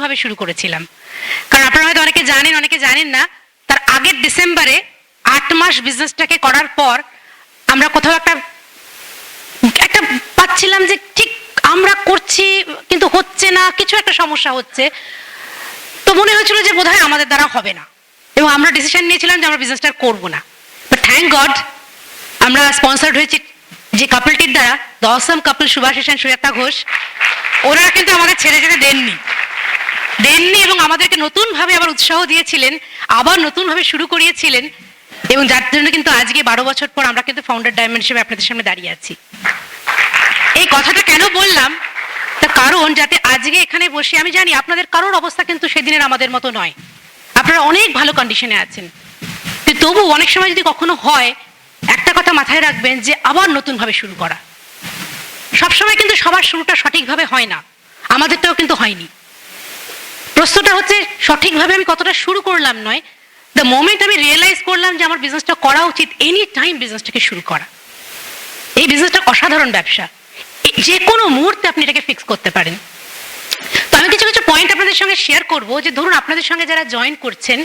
ভাবে শুরু করেছিলাম। কারণ আপনারা হয়তো অনেকে জানেন, অনেকে জানেন না, তার আগের ডিসেম্বরে 8 মাস বিজনেসটাকে করার পর আমরা কোথাও একটা পাচ্ছিলাম যে ঠিক আমরা করছি কিন্তু হচ্ছে না, কিছু একটা সমস্যা হচ্ছে। তো মনে হয়েছিল যে বোধহয় আমাদের দ্বারা হবে না, এবং আমরা ডিসিশন নিয়েছিলাম যে আমরা বিজনেসটা করবো না। বাট থ্যাংক গড আমরা স্পন্সার্ড হয়েছি যে কাপলটির দ্বারা, the awesome couple Subhasis and Sujata Ghosh. ওনারা কিন্তু আমাদের ছেড়ে যেতে দেননি এবং আমাদেরকে নতুন ভাবে আবার উৎসাহ দিয়েছিলেন, আবার নতুন ভাবে শুরু করিয়েছিলেন, এবং যার জন্য কিন্তু আজকে 12 বছর পর আমরা কিন্তু ফাউন্ডার ডায়মন্ড হিসেবে আপনাদের সামনে দাঁড়িয়ে আছি। এই কথাটা কেন বললাম, তার কারণ যাতে আজকে এখানে বসে, আমি জানি আপনাদের কারোর অবস্থা কিন্তু সেদিনের আমাদের মতো নয়, আপনারা অনেক ভালো কন্ডিশনে আছেন, তবু অনেক সময় যদি কখনো হয়, একটা কথা মাথায় রাখবেন যে আবার নতুন ভাবে শুরু করা। সবসময় কিন্তু সবার শুরুটা সঠিকভাবে হয় না, আমাদেরটাও কিন্তু হয়নি। প্রশ্নটা হচ্ছে সঠিকভাবে আমি কতটা শুরু করলাম নয়, দ্য মোমেন্ট আমি রিয়েলাইজ করলাম যে আমার বিজনেসটা করা উচিত, এনি টাইম বিজনেসটাকে শুরু করা। এই বিজনেসটা অসাধারণ ব্যবসা, যে কোনো মুহূর্তে আপনি এটাকে ফিক্স করতে পারেন। তো আমি কিছু কিছু পয়েন্ট আপনাদের সঙ্গে শেয়ার করব, যে ধরুন আপনাদের সঙ্গে যারা জয়েন করছেন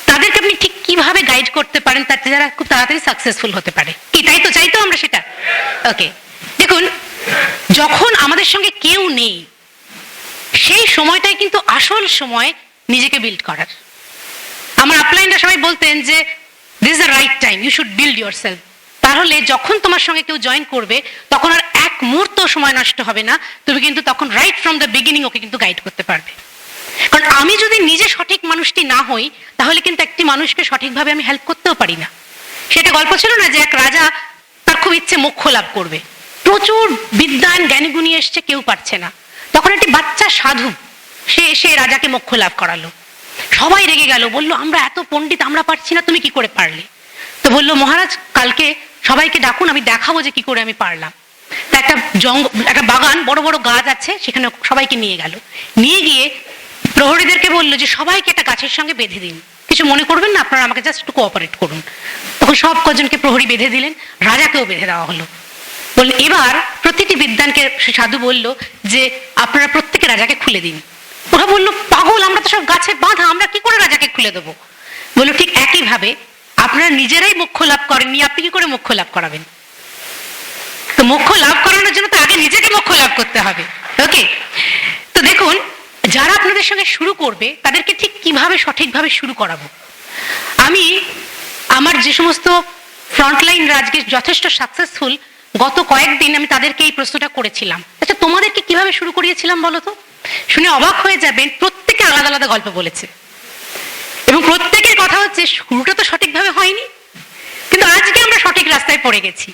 তাদেরকে আপনি ঠিক কিভাবে গাইড করতে পারেন তাতে যারা খুব তাড়াতাড়ি সাকসেসফুল হতে পারে। কি তাই তো, চাই তো আমরা সেটা? ওকে, দেখুন, যখন আমাদের সঙ্গে কেউ নেই সেই সময়টাই কিন্তু আসল সময় নিজেকে বিল্ড করার। আমার আপলাইনরা সবাই বলতেন যে this is the right time, you should build yourself. তাহলে যখন তোমার সঙ্গে কেউ জয়েন করবে তখন আর এক মুহূর্ত সময় নষ্ট হবে না, তুমি কিন্তু তখন রাইট ফ্রম দ্য বিগিনিং ওকে কিন্তু গাইড করতে পারবে। কারণ আমি যদি নিজে সঠিক মানুষটি না হই তাহলে কিন্তু একটি মানুষকে সঠিকভাবে আমি হেল্প করতেও পারি না। সেটা গল্প ছিল না যে এক রাজা, তার খুব ইচ্ছে মোক্ষ লাভ করবে, প্রচুর বিদ্বান জ্ঞানীগুণী এসছে, কেউ পারছে না। তখন একটি বাচ্চা সাধু সে এসে রাজাকে মোক্ষ লাভ করালো। সবাই রেগে গেল, বললো আমরা এত পণ্ডিত, আমরা পারছি না, তুমি কি করে পারলে? তো বললো, মহারাজ কালকে সবাইকে ডাকুন, আমি দেখাবো যে কি করে আমি পারলাম। তা একটা বাগান, বড় বড় গাছ আছে, সেখানে সবাইকে নিয়ে গেল। নিয়ে গিয়ে প্রহরীদেরকে বললো যে সবাইকে একটা গাছের সঙ্গে বেঁধে দিন, কিছু মনে করবেন না, আপনারা আমাকে জাস্ট একটু কোঅপারেট করুন। তখন সব কজনকে প্রহরী বেঁধে দিলেন, রাজাকেও বেঁধে দেওয়া হলো। বললে এবার প্রতিটি বিদ্বানকে সে সাধু বলল যে আপনারা প্রত্যেকে রাজাকে খুলে দিন। ওরা বললো, পাগল, আমরা তো সব গাছে বাঁধা, আমরা কি করে রাজাকে খুলে দেবো? বললো, ঠিক একইভাবে আপনারা নিজেরাই মোক্ষ লাভ করেননি, আপনি কি করে মোক্ষ লাভ করাবেন? তো মোক্ষ লাভ করানোর জন্য তো আগে নিজেকে মোক্ষ লাভ করতে হবে। ওকে, তো দেখুন, যারা আপনাদের সঙ্গে শুরু করবে তাদেরকে ঠিক কিভাবে সঠিকভাবে শুরু করাবো। আমি আমার যে সমস্ত ফ্রন্টলাইনরা আজকে যথেষ্ট সাকসেসফুল, গত কয়েকদিন আমি তাদেরকে এই প্রশ্নটা করেছিলাম, আচ্ছা তোমাদেরকে কিভাবে শুরু করিয়েছিলাম বলো তো? শুনে অবাক হয়ে যাবেন, প্রত্যেকে আলাদা আলাদা গল্প বলেছে, এবং প্রত্যেকের কথা হচ্ছে শুরুটা তো সঠিকভাবে হয়নি, কিন্তু আজকে আমরা সঠিক রাস্তায় পড়ে গেছি।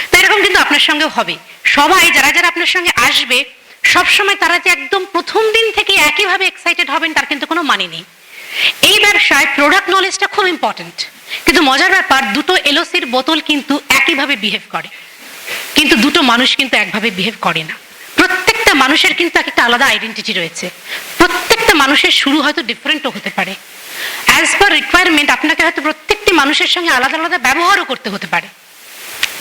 তো এরকম কিন্তু আপনার সঙ্গেও হবে। সবাই যারা যারা আপনার সঙ্গে আসবে সবসময় তারা যে একদম প্রথম দিন থেকে একইভাবে এক্সাইটেড হবেন তার কিন্তু কোনো মানে নেই। এই ব্যবসায় প্রোডাক্ট নলেজটা খুব ইম্পর্টেন্ট, কিন্তু মজার ব্যাপার, দুটো এলওসির বোতল কিন্তু একইভাবে বিহেভ করে, কিন্তু দুটো মানুষ কিন্তু একভাবে বিহেভ করে না। প্রত্যেকটা মানুষের কিন্তু একটা আলাদা আইডেন্টিটি রয়েছে, প্রত্যেকটা মানুষের শুরু হয়তো ডিফারেন্টও হতে পারে। অ্যাজ পার রিকোয়ারমেন্ট আপনাকে হয়তো প্রত্যেকটি মানুষের সঙ্গে আলাদা আলাদা ব্যবহারও করতে হতে পারে।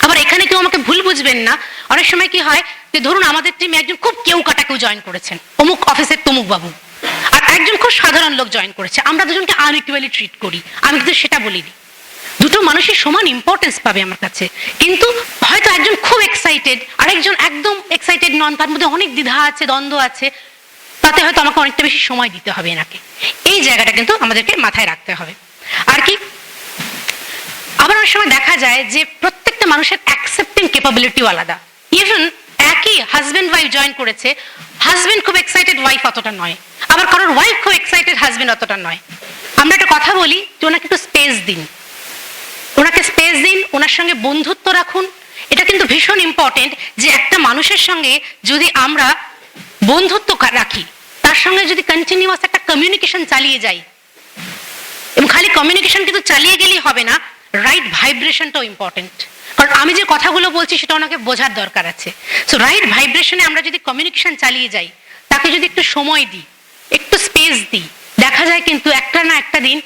আবার এখানে কেউ আমাকে ভুল বুঝবেন না, অনেক সময় কি হয় যে ধরুন আমাদের টিমে একজন খুব কেউ কাটা কেউ জয়েন করেছেন, অমুক অফিসের তমুক বাবু, আর একজন খুব সাধারণ লোক জয়েন করেছে, আমরা দুজনকে আনইকুয়ালি ট্রিট করি। আমি কিন্তু সেটা বলিনি, দুটো মানুষের সমান ইম্পর্টেন্স পাবে আমার কাছে, কিন্তু হয়তো একজন খুব এক্সাইটেড আর একজন একদম এক্সাইটেড নন, তার মধ্যে অনেক দ্বিধা আছে, দ্বন্দ্ব আছে, তাতে হয়তো আমাকে অনেকটা বেশি সময় দিতে হবে এনাকে। এই জায়গাটা কিন্তু আমাদেরকে মাথায় রাখতে হবে। আর কি, আবার অনেক সময় দেখা যায় যে প্রত্যেকটা মানুষের অ্যাকসেপ্টিং ক্যাপাবিলিটিও আলাদা। ইভেন একই হাজব্যান্ড ওয়াইফ জয়েন করেছে, হাজব্যান্ড খুব এক্সাইটেড, ওয়াইফ অতটা নয়, আবার কারোর ওয়াইফ খুব এক্সাইটেড, হাজব্যান্ড অতটা নয়। আমরা একটা কথা বলি যে ওনাকে একটু স্পেস দিন, ওনাকে স্পেস দিন, ওনার সঙ্গে বন্ধুত্ব রাখুন। এটা কিন্তু ভীষণ ইম্পর্টেন্ট যে একটা মানুষের সঙ্গে যদি আমরা বন্ধুত্ব রাখি, তার সঙ্গে যদি কন্টিনিউয়াস একটা কমিউনিকেশন চালিয়ে যাই, এবং খালি কমিউনিকেশন কিন্তু চালিয়ে গেলেই হবে না, রাইট ভাইব্রেশনটাও ইম্পর্টেন্ট। কারণ আমি যে কথাগুলো বলছি সেটা ওনাকে বোঝার দরকার আছে। সো রাইট ভাইব্রেশনে আমরা যদি কমিউনিকেশন চালিয়ে যাই, তাকে যদি একটু সময় দিই, একটু স্পেস দিই, দেখা যায় কিন্তু একটা না একটা দিন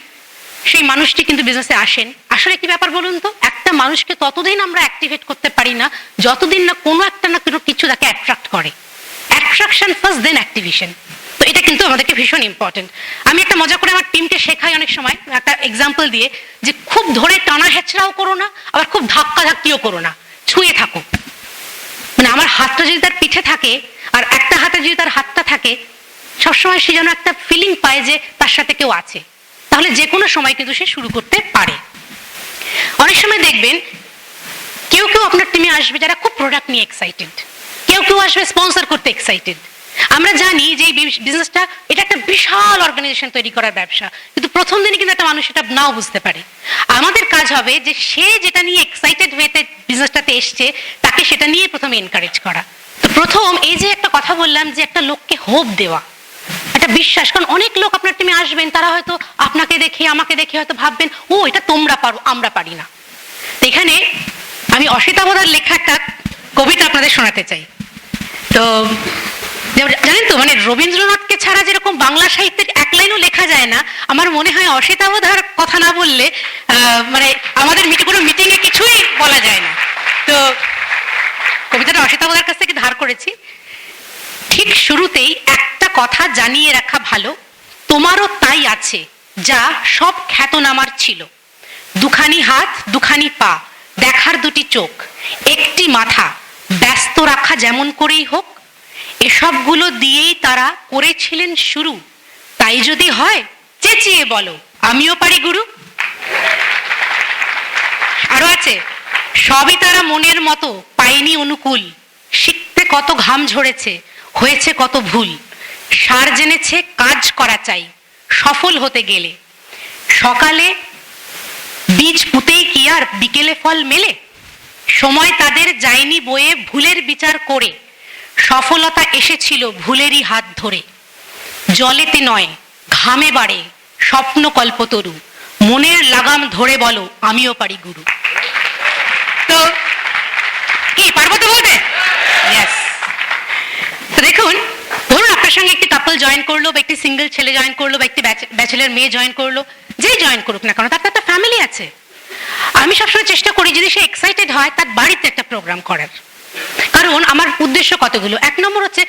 সেই মানুষটি কিন্তু বিজনেসে আসেন। আসলে কি ব্যাপার বলুন তো, একটা মানুষকে ততদিন আমরা অ্যাক্টিভেট করতে পারি না যতদিন না কোনো একটা না কোনো কিছু তাকে অ্যাট্রাক্ট করে। অ্যাট্রাকশন ফার্স্ট, দেন অ্যাক্টিভেশন। তো এটা কিন্তু আমাদেরকে ভীষণ ইম্পর্টেন্ট। আমি একটা মজা করে আমার টিমকে শেখাই অনেক সময় একটা এক্সাম্পল দিয়ে, যে খুব ধরে টানা হেঁচড়াও করো না, আবার খুব ধাক্কা ধাক্কিও করো না, ছুঁয়ে থাকো। মানে আমার হাতটা যদি তার পিঠে থাকে আর একটা হাতে যদি তার হাতটা থাকে, সবসময় সে যেন একটা ফিলিং পায় যে তার সাথে কেউ আছে, তাহলে যে কোনো সময় কিন্তু সে শুরু করতে পারে। অনেক সময় দেখবেন কেউ কেউ আপনার টিমে আসবে যারা খুব প্রোডাক্ট নিয়ে এক্সাইটেড, কেউ কেউ আসবে স্পন্সর করতে এক্সাইটেড। আমরা জানি যে এই বিজনেসটা এটা একটা বিশাল অর্গানাইজেশন তৈরি করার ব্যবসা, কিন্তু প্রথম দিনে কিন্তু একটা মানুষ এটা নাও বুঝতে পারে। আমাদের কাজ হবে যে সে যেটা নিয়ে এক্সাইটেড হয়েতে বিজনেসটাতে এসছে, তাকে সেটা নিয়ে প্রথমে এনকারেজ করা। তো প্রথম এই যে একটা কথা বললাম যে একটা লোককে হোপ দেওয়া, একটা বিশ্বাস। কারণ অনেক লোক আপনার টিমে আসবেন, তারা হয়তো আপনাকে দেখে আমাকে দেখে হয়তো ভাববেন ও এটা তোমরা পারো, আমরা পারি না। তো এখানে আমি অসিতাবদার লেখা একটা কবিতা আপনাদের শোনাতে চাই। তো জানেন তো, মানে রবীন্দ্রনাথকে ছাড়া যেরকম বাংলা সাহিত্যের এক লাইনও লেখা যায় না, আমার মনে হয় অসিতাবদার কথা না বললে মানে আমাদের কোনো মিটিং এ কিছুই বলা যায় না। তো কবিতাটা অসিতাবদার কাছ থেকে ধার করেছি। ঠিক শুরুতেই একটা কথা জানিয়ে রাখা ভালো, তোমারও তাই আছে যা সব খ্যাতনামার ছিল। দুখানি হাত, দুখানি পা, দেখার দুটি চোখ, একটি মাথা, ব্যস্ত রাখা যেমন করেই হোক, এসবগুলো দিয়েই তারা করেছিলেন শুরু। তাই যদি হয় চেঁচিয়ে বলো আমিও পারি গুরু। আরো আছে, সবই তারা মনের মতো পায়নি অনুকূল, শিখতে কত ঘাম ঝরেছে, হয়েছে কত ভুল, সার জেনেছে কাজ করা চাই সফল হতে গেলে। সকালে বীজ পুঁতেই কি আর বিকেলে ফল মেলে, সময় তাদের যায়নি বয়ে ভুলের বিচার করে, সফলতা এসেছিল ভুলেরই হাত ধরে। জলেতে নয় ঘামে বাড়ে স্বপ্ন কল্পতরু, মনের লাগাম ধরে বলো আমিও পারি গুরু। তো কি পারবো তো বলতে? ইয়েস। তো দেখুন, ধরুন আপনার সঙ্গে একটি কাপল জয়েন করলো, বা একটি সিঙ্গেল ছেলে জয়েন করলো, বা একটি ব্যাচেলর মেয়ে জয়েন করলো, যেই জয়েন করুক না কেন তার তো একটা ফ্যামিলি আছে। আমি সবসময় চেষ্টা করি যদি সে এক্সাইটেড হয় তার বাড়িতে একটা প্রোগ্রাম করার। কারণ আমার উদ্দেশ্য কতগুলো। এক নম্বর হচ্ছে,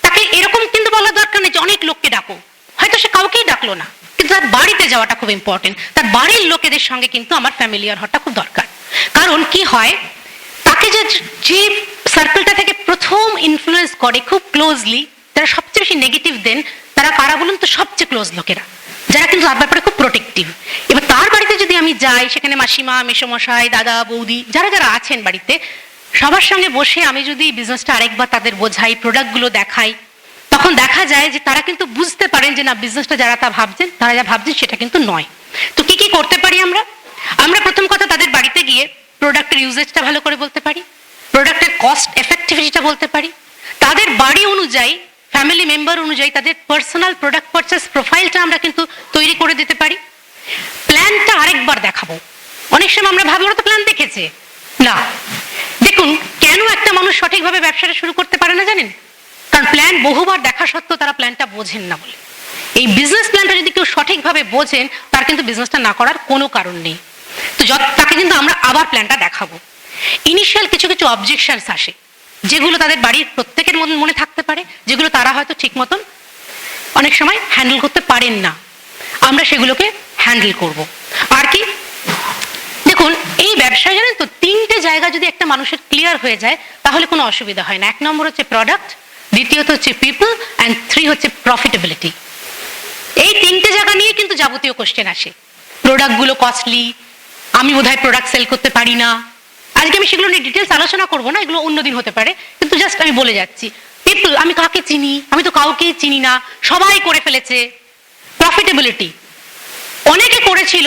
তাকে এরকম কিন্তু বলার দরকার নেই যে অনেক লোককে ডাকো, হয়তো সে কাউকেই ডাকলো না, কিন্তু তার বাড়িতে যাওয়াটা খুব ইম্পর্টেন্ট। তার বাড়ির লোকেদের সঙ্গে কিন্তু আমার ফ্যামিলিয়ার হওয়াটা খুব দরকার। কারণ কি হয়, তাকে যে সার্কেলটা থেকে প্রথম ইনফ্লুয়েন্স করে খুব ক্লোজলি, যারা সবচেয়ে বেশি নেগেটিভ দেন, তারা কারা বলুন তো? সবচেয়ে ক্লোজ লোকেরা, যারা কিন্তু তার ব্যাপারে খুব প্রোটেক্টিভ। এবার তার বাড়িতে যদি আমি যাই, সেখানে মাসিমা, মেসোমশাই, দাদা, বৌদি, যারা যারা আছেন বাড়িতে, সবার সঙ্গে বসে আমি যদি বিজনেসটা আরেকবার তাদের বোঝাই, প্রোডাক্টগুলো দেখাই, তখন দেখা যায় যে তারা কিন্তু বুঝতে পারেন যে না, বিজনেসটা যারা তা ভাবছেন, তারা যা ভাবছেন সেটা কিন্তু নয়। তো কি কি করতে পারি আমরা? আমরা প্রথম কথা তাদের বাড়িতে গিয়ে প্রোডাক্টের ইউজেজটা ভালো করে বলতে পারি, প্রোডাক্টের কস্ট এফেক্টিভিটিটা বলতে পারি, তাদের বাড়ি অনুযায়ী, ফ্যামিলি মেম্বার অনুযায়ী তাদের পার্সোনাল প্রোডাক্ট পারচেস প্রোফাইলটা আমরা কিন্তু তৈরি করে দিতে পারি। প্ল্যানটা আরেকবার দেখাবো। অনেক সময় আমরা ভাবি ওরা তো প্ল্যান দেখেছে। না, দেখুন কেন একটা মানুষ সঠিকভাবে ব্যবসাটা শুরু করতে পারে না জানেন? কারণ প্ল্যান বহুবার দেখা সত্ত্বেও তারা প্ল্যানটা বোঝেন না বলে। এই বিজনেস প্ল্যানটা যদি কেউ সঠিকভাবে বোঝেন, তার কিন্তু বিজনেসটা না করার কোনো কারণ নেই। তো তাকে কিন্তু আমরা আবার প্ল্যানটা দেখাবো। ইনিশিয়াল কিছু কিছু অবজেকশনস আসে, যেগুলো তাদের বাড়ির প্রত্যেকের মনে থাকতে পারে, যেগুলো তারা হয়তো ঠিক মতন অনেক সময় হ্যান্ডেল করতে পারেন না। আমরা সেগুলোকে হ্যান্ডেল করব। আর কি, দেখুন এই ব্যবসায় জানেন তো, তিনটে জায়গা যদি একটা মানুষের ক্লিয়ার হয়ে যায়, তাহলে কোনো অসুবিধা হয় না। এক নম্বর হচ্ছে প্রোডাক্ট, দ্বিতীয়ত হচ্ছে পিপল, অ্যান্ড থ্রি হচ্ছে প্রফিটেবিলিটি। এই তিনটে জায়গা নিয়ে কিন্তু যাবতীয় কোশ্চেন আসে। প্রোডাক্টগুলো কস্টলি, আমি বোধহয় প্রোডাক্ট সেল করতে পারি না। আজকে আমি সেগুলো নিয়ে ডিটেলস আলোচনা করবো না, এগুলো অন্যদিন হতে পারে, কিন্তু জাস্ট আমি বলে যাচ্ছি। পিপল, আমি কাকে চিনি? আমি তো কাউকেই চিনি না, সবাই করে ফেলেছে। প্রফিটেবিলিটি, অনেকে করেছিল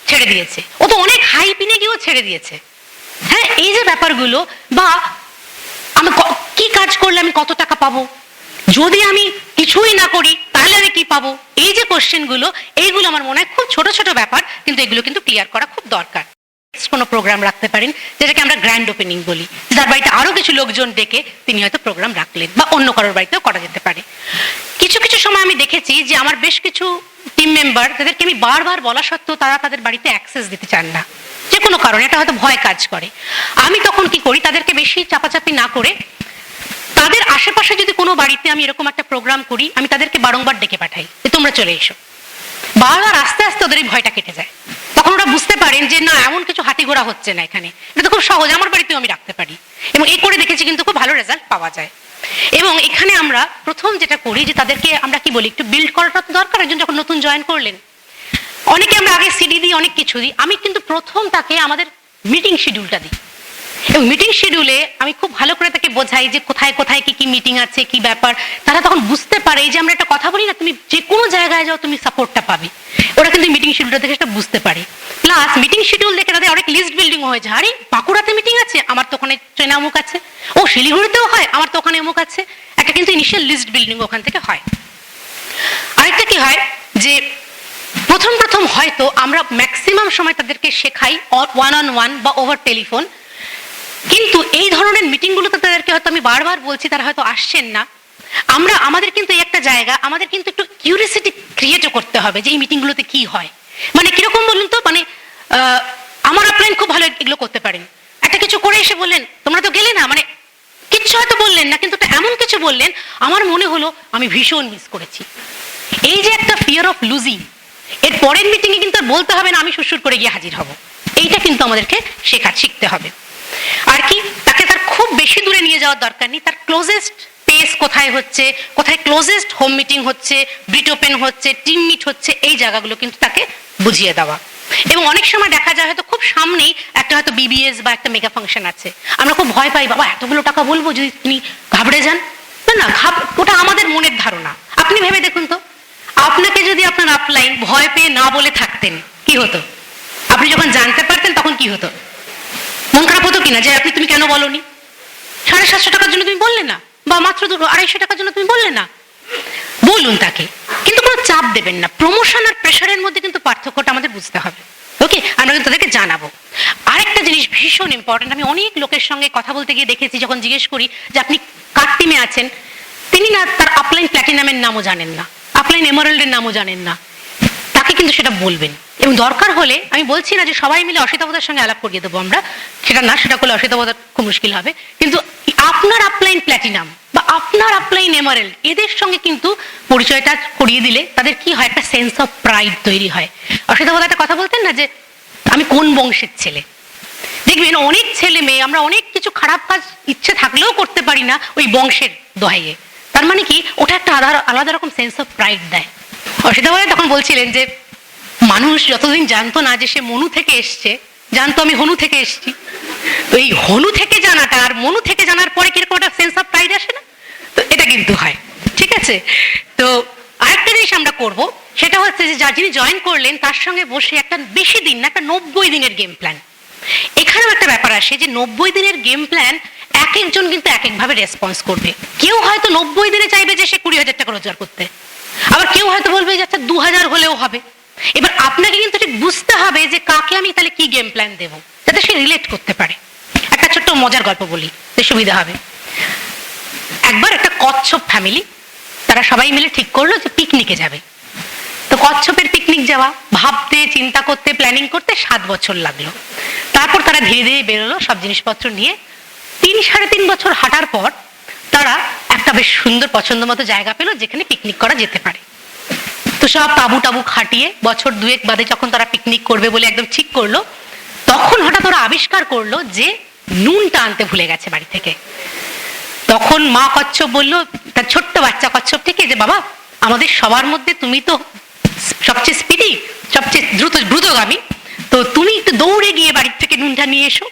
ছেড়ে দিয়েছে, ও তো অনেক হাই পিনে গিয়েও ছেড়ে দিয়েছে। হ্যাঁ, এই যে ব্যাপারগুলো, বা আমি কি কাজ করলে আমি কত টাকা পাবো, যদি আমি কিছুই না করি তাহলে আমি কি পাবো, এই যে কোশ্চেনগুলো, এইগুলো আমার মনে হয় খুব ছোট ছোট ব্যাপার, কিন্তু এগুলো কিন্তু ক্লিয়ার করা খুব দরকার। কোনো প্রোগ্রাম রাখতে পারেন, যেটাকে আমরা গ্র্যান্ড ওপেনিং বলি। যার বাড়িতে আরো কিছু লোকজন ডেকে তিনি হয়তো প্রোগ্রাম রাখলেন, বা অন্য কারোর বাড়িতেও করা যেতে পারে। কিছু কিছু সময় আমি দেখেছি যে আমার বেশ কিছু টিম মেম্বার, তাদেরকে আমি বারবার বলা সত্ত্বেও তারা তাদের বাড়িতে অ্যাক্সেস দিতে চান না, যে কোনো কারণে। এটা হয়তো ভয় কাজ করে। আমি তখন কি করি, তাদেরকে বেশি চাপাচাপি না করে তাদের আশেপাশে যদি কোনো বাড়িতে আমি এরকম একটা প্রোগ্রাম করি, আমি তাদেরকে বারংবার ডেকে পাঠাই যে তোমরা চলে এসো। বারবার আস্তে আস্তে ওদের এই ভয়টা কেটে যায়। তখন ওরা বুঝতে পারেন যে না, এমন কিছু হাতিঘোড়া হচ্ছে না এখানে, এটা তো খুব সহজ, আমার বাড়িতেও আমি রাখতে পারি। এবং এই করে দেখেছি কিন্তু খুব ভালো রেজাল্ট পাওয়া যায়। এবং এখানে আমরা প্রথম যেটা করি যে তাদেরকে আমরা কি বলি, একটু বিল্ড করাটা তো দরকার। একজন যখন নতুন জয়েন করলেন, অনেকে আমরা আগে সিডি দিই, অনেক কিছু দিই। আমি কিন্তু প্রথম তাকে আমাদের মিটিং শিডিউলটা দিই, এবং মিটিং শিডিউলে আমি খুব ভালো করে তাকে বোঝাই যে কোথায় কোথায় কি কি মিটিং আছে, কি ব্যাপার। তারা তখন বুঝতে পারে যে আমরা একটা কথা বলি না, তুমি যে কোনো জায়গায় যাও তুমি সাপোর্টটা পাবে। ওরা কিন্তু মিটিং শিডিউলটা দেখে সেটা বুঝতে পারে। প্লাস মিটিং শিডিউল দেখে তাদের অনেক লিস্ট বিল্ডিং হয়ে যায়। আরে বাঁকুড়াতে মিটিং আছে, আমার তো ওখানে ট্রেনে অমুক আছে। ও শিলিগুড়িতেও হয়, আমার তো ওখানে অমুক আছে। একটা কিন্তু ইনিশিয়াল লিস্ট বিল্ডিং ওখান থেকে হয়। আরেকটা কি হয় যে প্রথম প্রথম হয়তো আমরা ম্যাক্সিমাম সময় তাদেরকে শেখাই ওয়ান অন ওয়ান বা ওভার টেলিফোন। কিন্তু এই ধরনের মিটিংগুলোতে তাদেরকে হয়তো আমি বারবার বলছি, তারা হয়তো আসছেন না। আমাদের কিন্তু এই একটা জায়গা, আমাদের কিন্তু একটু কিউরিয়াসিটি ক্রিয়েটও করতে হবে যে এই মিটিংগুলোতে কি হয়। মানে কিরকম বলুন তো, মানে আমার আপলাইন খুব ভালো এগুলো করতে পারেন। একটা কিছু করে এসে বললেন তোমরা তো গেলে না, মানে কিচ্ছু হয়তো বললেন না, কিন্তু এমন কিছু বললেন আমার মনে হলো আমি ভীষণ মিস করেছি। এই যে একটা ফিয়ার অফ লুজিং, এর পরের মিটিংয়ে কিন্তু আর বলতে হবে না আমি সুরসুর করে গিয়ে হাজির হব। এইটা কিন্তু আমাদেরকে শিখতে হবে। আর কি, তাকে তার খুব বেশি দূরে নিয়ে যাওয়ার দরকার নেই। তার ক্লোজেস্ট স্পেস কোথায় হচ্ছে, কোথায় ক্লোজেস্ট হোম মিটিং হচ্ছে, ব্রিট ওপেন হচ্ছে, টিম মিট হচ্ছে, এই জায়গাগুলো কিন্তু তাকে বুঝিয়ে দেওয়া। এবং অনেক সময় দেখা যায় হয়তো খুব সামনেই একটা হয়তো বিবিএস বা একটা মেগা ফাংশন আছে, আমরা খুব ভয় পাই, বাবা এতগুলো টাকা বলবো যদি তিনি ঘাবড়ে যান। না, ওটা আমাদের মনের ধারণা। আপনি ভেবে দেখুন তো, আপনাকে যদি আপনার আপলাইন ভয় পেয়ে না বলে থাকতেন কি হতো? আপনি যখন জানতে পারতেন তখন কি হতো? মন খারাপ হতো কিনা যে তুমি কেন বলনি? 750 টাকার জন্য তুমি বললে না, বা মাত্র 250 টাকার জন্য তুমি বললে না। বলুন তাকে, কিন্তু কোনো চাপ দেবেন না। প্রমোশন আর প্রেশারের মধ্যে কিন্তু পার্থক্যটা আমাদের বুঝতে হবে। ওকে, আমরা কিন্তু তাদেরকে জানাবো। আরেকটা জিনিস ভীষণ ইম্পর্টেন্ট, আমি অনেক লোকের সঙ্গে কথা বলতে গিয়ে দেখেছি, যখন জিজ্ঞেস করি যে আপনি কার টিমে আছেন, তিনি না তার আপলাইন প্ল্যাটিনামের নামও জানেন না, আপলাইন এমারাল্ডের নামও জানেন না। তাকে কিন্তু সেটা বলবেন। এবং দরকার হলে, আমি বলছি না যে সবাই মিলে অসিতাবতার সঙ্গে আলাপ করিয়ে দেবো আমরা, সেটা না, সেটা করলে অসিতাবতার খুব মুশকিল হবে। কিন্তু আপনার আপলাইন প্ল্যাটিনাম বা আপনার আপলাইন এমারেল্ড, এদের সঙ্গে কিন্তু পরিচয়টা করিয়ে দিলে তাদের কি হয়, একটা সেন্স অফ প্রাইড তৈরি হয়। অসিতাবতা একটা কথা বলতেন না যে আমি কোন বংশের ছেলে। দেখবেন অনেক ছেলে মেয়ে আমরা অনেক কিছু খারাপ কাজ ইচ্ছে থাকলেও করতে পারি না ওই বংশের দোহাইয়ে। তার মানে কি, ওটা একটা আলাদা রকম সেন্স অফ প্রাইড দেয়। অসিতাবতা তখন বলছিলেন যে মানুষ যতদিন জানতো না যে সে মনু থেকে এসছে, জানতো আমি হনু থেকে এসছি। তো এই হনু থেকে জানাটা আর মনু থেকে জানার পরে কিরকম একটা সেন্স অফ প্রাইড আসে না? তো এটা কিন্তু হয়, ঠিক আছে। তো আরেকটা জিনিস আমরা করব, সেটা হচ্ছে যে যিনি জয়েন করলেন তার সঙ্গে বসে একটা বেশি দিন না, একটা 90 দিনের গেম প্ল্যান। এখানেও একটা ব্যাপার আসে যে 90 দিনের গেম প্ল্যান এক একজন কিন্তু এক একভাবে রেসপন্স করবে। কেউ হয়তো 90 দিনে চাইবে যে সে 20,000 টাকা রোজগার করতে, আবার কেউ হয়তো বলবে যে আচ্ছা 2000 হলেও হবে। এবার আপনাকে কিন্তু ঠিক বুঝতে হবে যে কাকে আমি তাহলে কি গেম প্ল্যান দেবো যাতে সে রিলেট করতে পারে। একটা ছোট্ট মজার গল্প বলি, যে সুবিধা হবে। একবার একটা কচ্ছপ ফ্যামিলি, তারা সবাই মিলে ঠিক করলো যে পিকনিকে যাবে। তো কচ্ছপের পিকনিক যাওয়া ভাবতে, চিন্তা করতে, প্ল্যানিং করতে 7 বছর লাগলো। তারপর তারা ধীরে ধীরে বেরোলো সব জিনিসপত্র নিয়ে। 3-3.5 বছর হাঁটার পর তারা একটা বেশ সুন্দর পছন্দ মতো জায়গা পেলো যেখানে পিকনিক করা যেতে পারে। তো সব তাবু টাবু খাটিয়ে বছর 2 বাদে যখন তারা পিকনিক করবে বলে একদম ঠিক করলো, তখন হঠাৎ ওরা আবিষ্কার করলো যে নুনটা আনতে ভুলে গেছে বাড়ি থেকে। তখন মা কচ্ছপ বলল তার ছোট্ট বাচ্চা কচ্ছপ থেকে যে বাবা, আমাদের সবার মধ্যে তুমি তো সবচেয়ে স্পিডি, সবচেয়ে দ্রুতগামী, তো তুমি একটু দৌড়ে গিয়ে বাড়ির থেকে নুনটা নিয়ে এসো।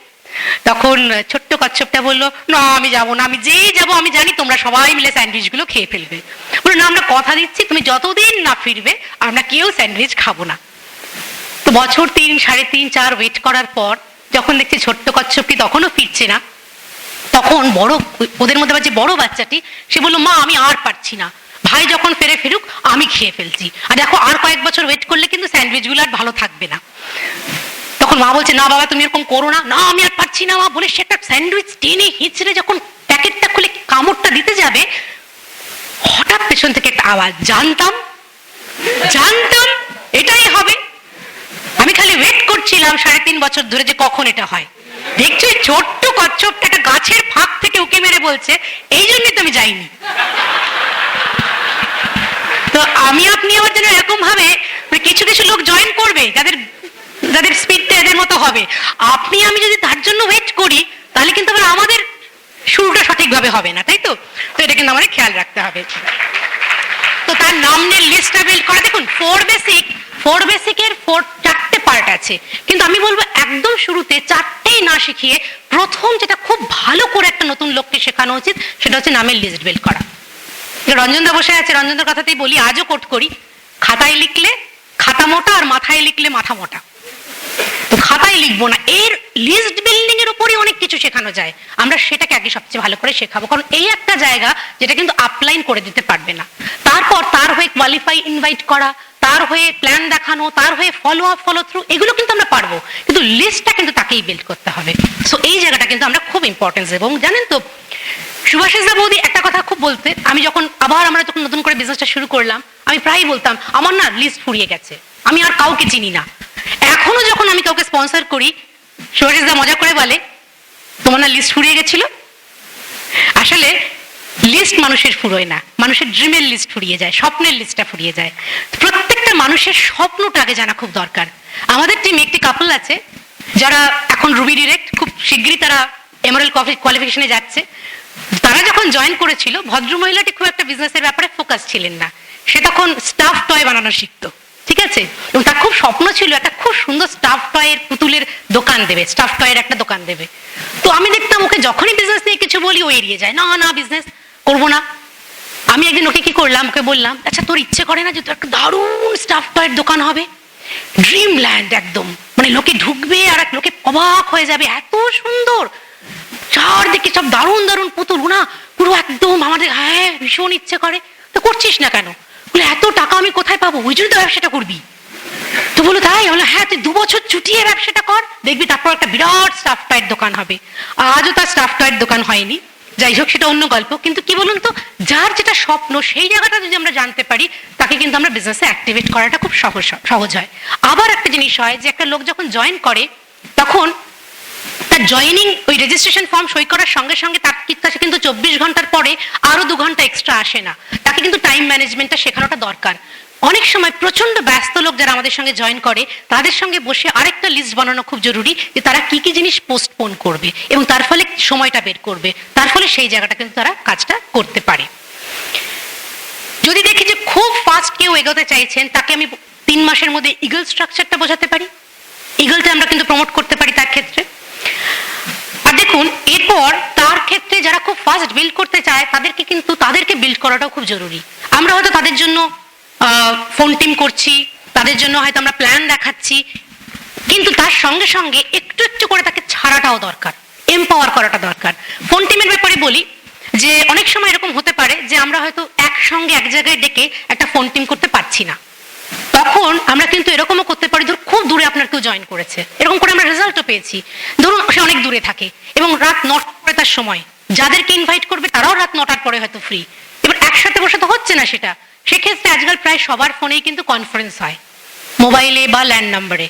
তখন ছোট্ট কচ্ছপটা বললো না, আমি যাবো না, আমি যেই যাবো আমি জানি তোমরা সবাই মিলে স্যান্ডউইচগুলো খেয়ে ফেলবে। বলে না, আমরা কথা দিচ্ছি তুমি যতদিন না ফিরবে আমরা কেউ স্যান্ডউইচ খাবো না। তো বছর 3, 3.5, 4 ওয়েট করার পর যখন দেখছি ছোট্ট কচ্ছপটি তখনও ফিরছে না, তখন ওদের মধ্যে যে বড় বাচ্চাটি সে বললো মা, আমি আর পারছি না, ভাই যখন ফিরুক আমি খেয়ে ফেলছি, আর দেখো আর কয়েক বছর ওয়েট করলে কিন্তু স্যান্ডউইচগুলো আর ভালো থাকবে না। তখন মা বলছে না বাবা তুমি এরকম করো না, না আমি আর পারছি না মা বলে সে একটা স্যান্ডউইচ টেনে হিঁচড়ে যখন প্যাকেটটা খুলে কামড়টা দিতে যাবে, হঠাৎ পেছন থেকে একটা আওয়াজ, জানতাম এটাই হবে, আমি খালি ওয়েট করছিলাম 3.5 বছর ধরে যে কখন এটা হয়। দেখছো এই ছোট্ট কচ্ছপ একটা গাছের ফাঁক থেকে উঁকি মেরে বলছে এই জন্যই তো আমি যাইনি। তো আমি আপনি আমার জন্য এরকম ভাবে কিছু কিছু লোক জয়েন করবে যাদের যাদের স্পিডটা এদের মতো হবে। আপনি আমি যদি তার জন্য ওয়েট করি তাহলে কিন্তু আবার আমাদের শুরুটা সঠিকভাবে হবে না, তাই তো? তো এটা কিন্তু আমাদের খেয়াল রাখতে হবে। তো তার নামের লিস্টটা বিল্ড করা, দেখুন ফোর বেসিকের চারটে পার্ট আছে, কিন্তু আমি বলবো একদম শুরুতে চারটেই না শিখিয়ে প্রথম যেটা খুব ভালো করে একটা নতুন লোককে শেখানো উচিত সেটা হচ্ছে নামের লিস্ট বিল্ড করা। রঞ্জনদা বসে আছে, রঞ্জনদার কথাতেই বলি, আজও কোট করি, খাতায় লিখলে খাতা মোটা আর মাথায় লিখলে মাথা মোটা। তো খাতায় লিখবো না, এর লিস্ট বিল্ডিং এর উপরই অনেক কিছু শেখানো যায়, আমরা সেটাকে আগে সবচেয়ে ভালো করে শেখাবো, কারণ এই একটা জায়গা যেটা কিন্তু আপলাইন করে দিতে পারবে না। তারপর তার হয়ে কোয়ালিফাই ইনভাইট করা, তার হয়ে প্ল্যান দেখানো, তার হয়ে ফলো আপ ফলো থ্রু, এগুলো কিন্তু আমরা পারবো, কিন্তু লিস্টটা কিন্তু তাকেই বিল্ড করতে হবে। সো এই জায়গাটা কিন্তু আমরা খুব ইম্পর্টেন্স দেবো। এবং জানেন তো সুভাষিসদা বৌদি একটা কথা খুব বলতে, আমি যখন আমরা যখন নতুন করে বিজনেসটা শুরু করলাম আমি প্রায়ই বলতাম আমার না লিস্ট ফুরিয়ে গেছে, আমি আর কাউকে চিনি না। এখনো যখন আমি কাউকে স্পন্সর করি সুভাষিসদা মজা করে বলে তোমার না লিস্ট ফুরিয়ে গেছিল। আসলে লিস্ট মানুষের ফুরোয় না, মানুষের ড্রিমের লিস্ট ফুরিয়ে যায়, স্বপ্নের লিস্টটা ফুরিয়ে যায়। প্রত্যেকটা মানুষের স্বপ্নটা আগে জানা খুব দরকার। আমাদের টিমে একটি কাপল আছে যারা এখন রুবি ডিরেক্ট, খুব শীঘ্রই তারা এমারেল কোয়ালিফিকেশনে যাচ্ছে। তারা যখন জয়েন করেছিল ভদ্র মহিলাটি খুব একটা বিজনেসের ব্যাপারে ফোকাস ছিলেন না, সে তখন স্টাফ টয় বানানো শিখতো, ঠিক আছে? এবং তার খুব স্বপ্ন ছিল একটা খুব সুন্দর স্টাফ টয়ের পুতুলের দোকান দেবে, স্টাফ টয়ের একটা দোকান দেবে। তো আমি দেখতাম ওকে যখনই বিজনেস নিয়ে কিছু বলি ও এড়িয়ে যায়, না না বিজনেস করবো না। আমি একদিন ওকে কি করলাম, ওকে বললাম আচ্ছা তোর ইচ্ছে করে না যে তোর একটা দারুণ স্টাফ টয়ের দোকান হবে, ড্রিম ল্যান্ড একদম, মানে লোকে ঢুকবে আর লোকে অবাক হয়ে যাবে, এত সুন্দর চারদিকে সব দারুণ দারুণ পুতুল না, পুরো একদম আমাদের হ্যাঁ ভীষণ ইচ্ছে করে। তো করছিস না কেন? বলে এত টাকা আমি কোথায় পাবো, ওই জন্য তো ব্যবসাটা করবি। তো বলো তাই? বলে হ্যাঁ তুই 2 বছর ছুটিয়ে ব্যবসাটা কর, দেখবি তারপর একটা বিরাট স্টাফ টয়ের দোকান হবে। আজও তার স্টাফ টয়ের দোকান হয়নি, যাই হোক সেটা অন্য গল্প। কিন্তু কি বলুন তো, যার যেটা স্বপ্ন সেই জায়গাটা যদি আমরা জানতে পারি তাকে কিন্তু আমরা বিজনেসে অ্যাক্টিভেট করাটা খুব সহজ হয়। আবার একটা জিনিস হয় যে একটা লোক যখন জয়েন করে তখন তার জয়েনিং ওই রেজিস্ট্রেশন ফর্ম সই করার সঙ্গে সঙ্গে তার কাছে কিন্তু 24 ঘন্টার পরে আরো 2 ঘন্টা এক্সট্রা আসে না, তাকে কিন্তু টাইম ম্যানেজমেন্টটা শেখানোটা দরকার। অনেক সময় প্রচন্ড ব্যস্ত লোক যারা আমাদের সঙ্গে জয়েন করে তাদের সঙ্গে বসে আরেকটা লিস্ট বানানো খুব জরুরি যে তারা কি কি জিনিস পোস্টপোন করবে এবং তার ফলে সময়টা বের করবে, তার ফলে সেই জায়গাটা কিন্তু তারা কাজটা করতে পারে। যদি দেখি যে খুব ফাস্ট কেউ এগোতে চাইছেন তাকে আমি 3 মাসের মধ্যে ইগল স্ট্রাকচারটা বোঝাতে পারি, ইগলটা আমরা কিন্তু প্রমোট করতে পারি তার ক্ষেত্রে। আর দেখুন এরপর তার ক্ষেত্রে যারা খুব ফাস্ট বিল্ড করতে চায় তাদেরকে বিল্ড করাটাও খুব জরুরি। আমরা হয়তো তাদের জন্য ফোন টিম করছি, তাদের জন্য হয়তো আমরা প্ল্যান দেখাচ্ছি, কিন্তু তার সঙ্গে সঙ্গে একটু একটু করে তাকে ছাড়াটাও দরকার, এমপাওয়ার করাটা দরকার। ফোন টিমের ব্যাপারে বলি যে অনেক সময় এরকম হতে পারে যে আমরা হয়তো একসঙ্গে এক জায়গায় ডেকে একটা ফোন টিম করতে পারছি না, তখন আমরা কিন্তু এরকমও করতে পারি, ধরুন খুব দূরে আপনার কেউ জয়েন করেছে, এরকম করে আমরা রেজাল্টও পেয়েছি, ধরুন সে অনেক দূরে থাকে এবং রাত 9টার পরে তার সময়, যাদেরকে ইনভাইট করবে তারাও রাত 9টার পরে হয়তো ফ্রি, এবার একসাথে বসে তো হচ্ছে না সেটা। সেক্ষেত্রে আজকাল প্রায় সবার ফোনেই কিন্তু কনফারেন্স হয়, মোবাইলে বা ল্যান্ড নাম্বারে।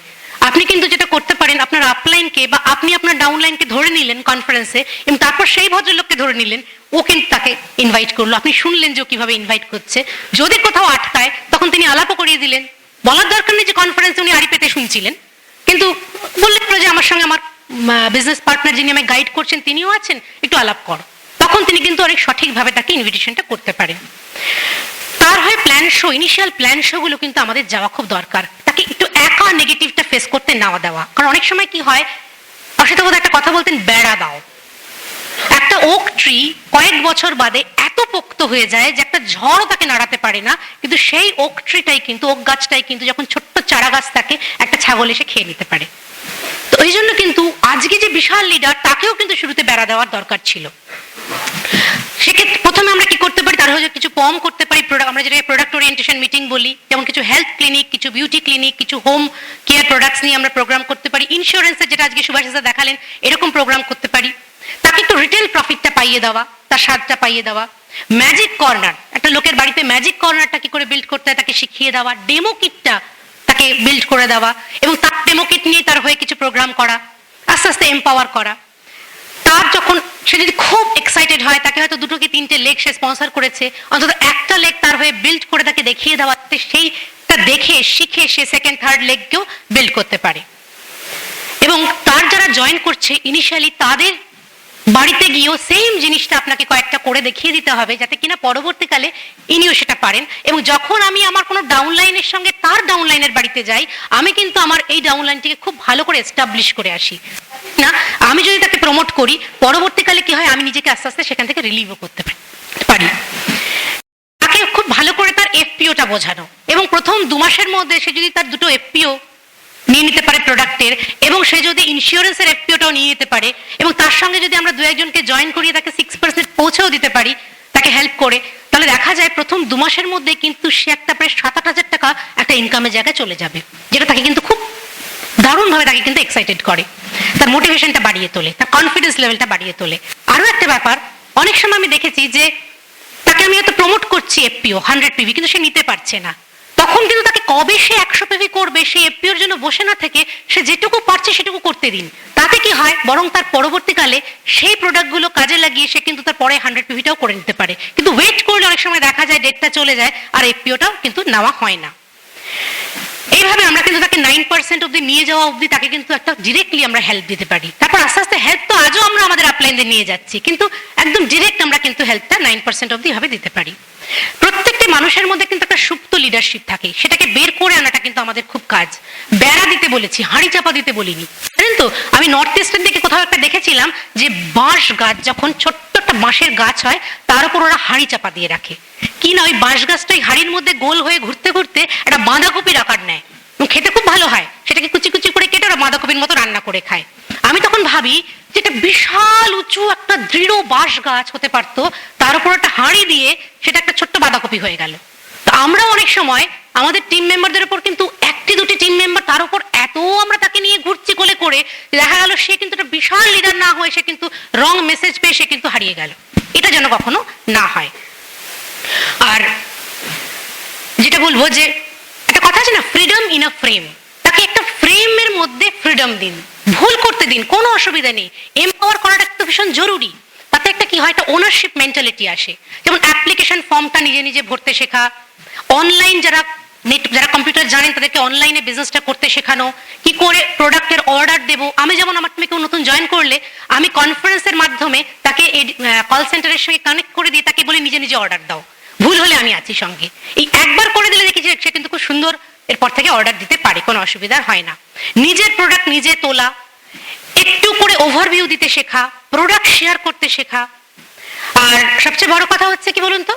আপনি কিন্তু যেটা করতে পারেন আপনার আপলাইনকে বা আপনি আপনার ডাউনলাইনকে ধরে নিলেন কনফারেন্সে এবং তারপর সেই ভদ্রলোককে ধরে নিলেন, ও কিন্তু তাকে ইনভাইট করলো, আপনি শুনলেন যে ও কিভাবে ইনভাইট করছে। যদি কোথাও আটকায় তখন তিনি আলাপও করিয়ে দিলেন, বলার দরকার নেই যে কনফারেন্সে উনি আড়ি পেতে শুনছিলেন, কিন্তু বললেন যে আমার সঙ্গে আমার বিজনেস পার্টনার যিনি আমায় গাইড করছেন তিনিও আছেন, একটু আলাপ করো, তখন তিনি কিন্তু অনেক সঠিকভাবে তাকে ইনভিটেশনটা করতে পারেন। তার হয় plan show, initial plan show গুলো কিন্তু আমাদের যাওয়া খুব দরকার, তাকে একটু একা নেগেটিভটা ফেস করতে না দেওয়া। কারণ অনেক সময় কি হয়, অসিতবোধ একটা কথা বলতেন, বেড়া দাও। একটা ওক ট্রি কয়েক বছর বাদে এত পোক্ত হয়ে যায় যে একটা ঝড়ও তাকে নাড়াতে পারে না, কিন্তু সেই ওক ট্রিটাই কিন্তু, ওক গাছটাই কিন্তু যখন ছোট্ট চারা গাছ থাকে একটা ছাগল এসে খেয়ে নিতে পারে। তো ওই জন্য কিন্তু আজকে যে বিশাল লিডার তাকেও কিন্তু শুরুতে বেড়া দেওয়ার দরকার ছিল। সেক্ষেত্রে প্রথমে আমরা কি করতে পারি, তার হচ্ছে কিছু পম করতে পারি, আমরা যেটা প্রোডাক্ট ওরিয়েন্টেশন মিটিং বলি, যেমন কিছু হেলথ ক্লিনিক, কিছু বিউটি ক্লিনিক, কিছু হোম কেয়ার প্রোডাক্টস নিয়ে আমরা প্রোগ্রাম করতে পারি, ইন্স্যুরেন্সের যেটা আজকে সুভাষিসদা দেখালেন এরকম প্রোগ্রাম করতে পারি। তাকে একটু রিটেল প্রফিটটা পাইয়ে দেওয়া, তার স্বাদটা পাইয়ে দেওয়া। ম্যাজিক কর্নার, একটা লোকের বাড়িতে ম্যাজিক কর্নারটা কি করে বিল্ড করতে হয় তাকে শিখিয়ে দেওয়া, ডেমো কিটটা তাকে বিল্ড করে দেওয়া এবং তার ডেমো কিট নিয়ে তার হয়ে কিছু প্রোগ্রাম করা। আস্তে আস্তে এম্পাওয়ার করা। তার যখন সে যদি খুব এক্সাইটেড হয়, তাকে হয়তো 2 কি 3টে লেগ সে স্পন্সর করেছে, অন্তত একটা লেগ তার হয়ে বিল্ড করে তাকে দেখিয়ে দেওয়া, সেইটা দেখে শিখে সে সেকেন্ড থার্ড লেগকেও বিল্ড করতে পারে। এবং তার যারা জয়েন করছে ইনিশিয়ালি, তাদের বাড়িতে গিয়েও সেম জিনিসটা আপনাকে কয়েকটা করে দেখিয়ে দিতে হবে, যাতে কিনা পরবর্তীকালে ইনিও সেটা পারেন। এবং যখন আমি আমার কোনো ডাউনলাইনের সঙ্গে তার ডাউনলাইনের বাড়িতে যাই, আমি কিন্তু আমার এই ডাউনলাইনটিকে খুব ভালো করে এস্টাবলিশ করে আসি না। আমি যদি তাকে প্রমোট করি, পরবর্তীকালে কি হয়, আমি নিজেকে আস্তে আস্তে সেখান থেকে রিলিভও করতে পারি। তাকে খুব ভালো করে তার এফপিওটা বোঝানো, এবং প্রথম 2 মাসের মধ্যে সে যদি তার 2টো এফপিও নিয়ে নিতে পারে প্রোডাক্টের, এবং সে যদি ইন্স্যুরেন্সের এফপিওটাও নিয়ে নিতে পারে, এবং তার সঙ্গে যদি আমরা 2-1জনকে জয়েন করিয়ে তাকে 6% পৌঁছেও দিতে পারি তাকে হেল্প করে, তাহলে দেখা যায় প্রথম 2 মাসের মধ্যে কিন্তু সে একটা প্রায় 7-8 হাজার টাকা একটা ইনকামের জায়গায় চলে যাবে, যেটা তাকে কিন্তু খুব দারুণভাবে তাকে কিন্তু এক্সাইটেড করে, তার মোটিভেশনটা বাড়িয়ে তোলে, তার কনফিডেন্স লেভেলটা বাড়িয়ে তোলে। আরও একটা ব্যাপার, অনেক সময় আমি দেখেছি যে তাকে আমি হয়তো প্রমোট করছি এফপিও 100 পিভি, কিন্তু সে নিতে পারছে না। তখন কিন্তু তাকে কবে সে 100 পিভি করবে সেই এফপিওর জন্য বসে না থেকে সে যেটুকু পারছে সেটুকু করতে দিন। তাতে কি হয়, বরং তার পরবর্তীকালে সেই প্রোডাক্টগুলো কাজে লাগিয়ে সে কিন্তু তার পরে 100 পিভিটাও করে নিতে পারে। কিন্তু ওয়েট করলে অনেক সময় দেখা যায় ডেটটা চলে যায় আর এফপিওটাও কিন্তু নেওয়া হয় না। এইভাবে আমরা কিন্তু তাকে 9% অব্দি নিয়ে যাওয়া অব্দি তাকে কিন্তু একটা ডিরেক্টলি আমরা হেল্প দিতে পারি। তারপর আস্তে আস্তে হেল্প তো আজও আমরা আমাদের আপলাইনদের নিয়ে যাচ্ছি, কিন্তু একদম ডিরেক্ট আমরা কিন্তু হেল্পটা 9% অব্দি ভাবে দিতে পারি। প্রত্যেকটি মানুষের মধ্যে কিন্তু একটা সুপ্ত লিডারশিপ থাকে, সেটাকে বের করে আনাটা কিন্তু আমাদের খুব কাজ। বেড়া দিতে বলেছি, হাঁড়ি চাপা দিতে বলিনি, জানেন তো। আমি নর্থ ইস্টের দিকে কোথাও একটা দেখেছিলাম যে বাঁশ গাছ, যখন ছোট্ট একটা বাঁশের গাছ হয় তার উপর ওরা হাঁড়ি চাপা দিয়ে রাখে, কি না ওই বাঁশ গাছটা ওই হাঁড়ির মধ্যে গোল হয়ে ঘুরতে ঘুরতে একটা বাঁধাকপির আকার নেয়, খেতে খুব ভালো হয়। সেটাকে কুচি কুচি করে কেটে ওরা বাঁধাকপির মতো রান্না করে খায়। আমি তখন ভাবি যে এটা বিশাল উঁচু একটা দৃঢ় বাঁশ গাছ হতে পারতো, তার উপর একটা হাঁড়ি দিয়ে সেটা একটা ছোট্ট বাঁধাকপি হয়ে গেল। তো আমরা অনেক সময় আমাদের টিম মেম্বারদের উপর কিন্তু 1-2টি টিম মেম্বার, তার উপর এত আমরা তাকে নিয়ে ঘুরছি কোলে করে, দেখা গেল সে কিন্তু একটা বিশাল লিডার না হয়ে সে কিন্তু রং মেসেজ পেয়ে সে কিন্তু হারিয়ে গেল। এটা যেন কখনো না হয়। আর যেটা বলবো যে একটা কথা আছে না, ফ্রিডম ইন আ ফ্রেম, তাকে একটা ফ্রেমের মধ্যে ফ্রিডম দিন, ভুল করতে দিন, কোনো অসুবিধা নেই। এম্পাওয়ার করাটা তো ভীষণ জরুরি। তাতে একটা কি হয়, একটা ওনারশিপ মেন্টালিটি আসে। যেমন অ্যাপ্লিকেশন ফর্মটা নিজে নিজে ভরতে শেখা, অনলাইন যারা কম্পিউটার জানেন তাদেরকে অনলাইনে বিজনেসটা করতে শেখানো, কি করে প্রোডাক্টের অর্ডার দেবো। আমি যেমন আমার তুমি কেউ নতুন জয়েন করলে আমি কনফারেন্সের মাধ্যমে তাকে কল সেন্টারের সঙ্গে কানেক্ট করে দিয়ে তাকে বলে নিজে নিজে অর্ডার দাও, ভুল হলে আমি আছি সঙ্গে। এই একবার করে দিলে দেখি যে সে কিন্তু খুব সুন্দর এরপর থেকে অর্ডার দিতে পারে, কোনো অসুবিধা হয় না। নিজের প্রোডাক্ট নিজে তোলা, একটু করে ওভারভিউ দিতে শেখা, প্রোডাক্ট শেয়ার করতে শেখা। আর সবচেয়ে বড় কথা হচ্ছে কি বলুন তো,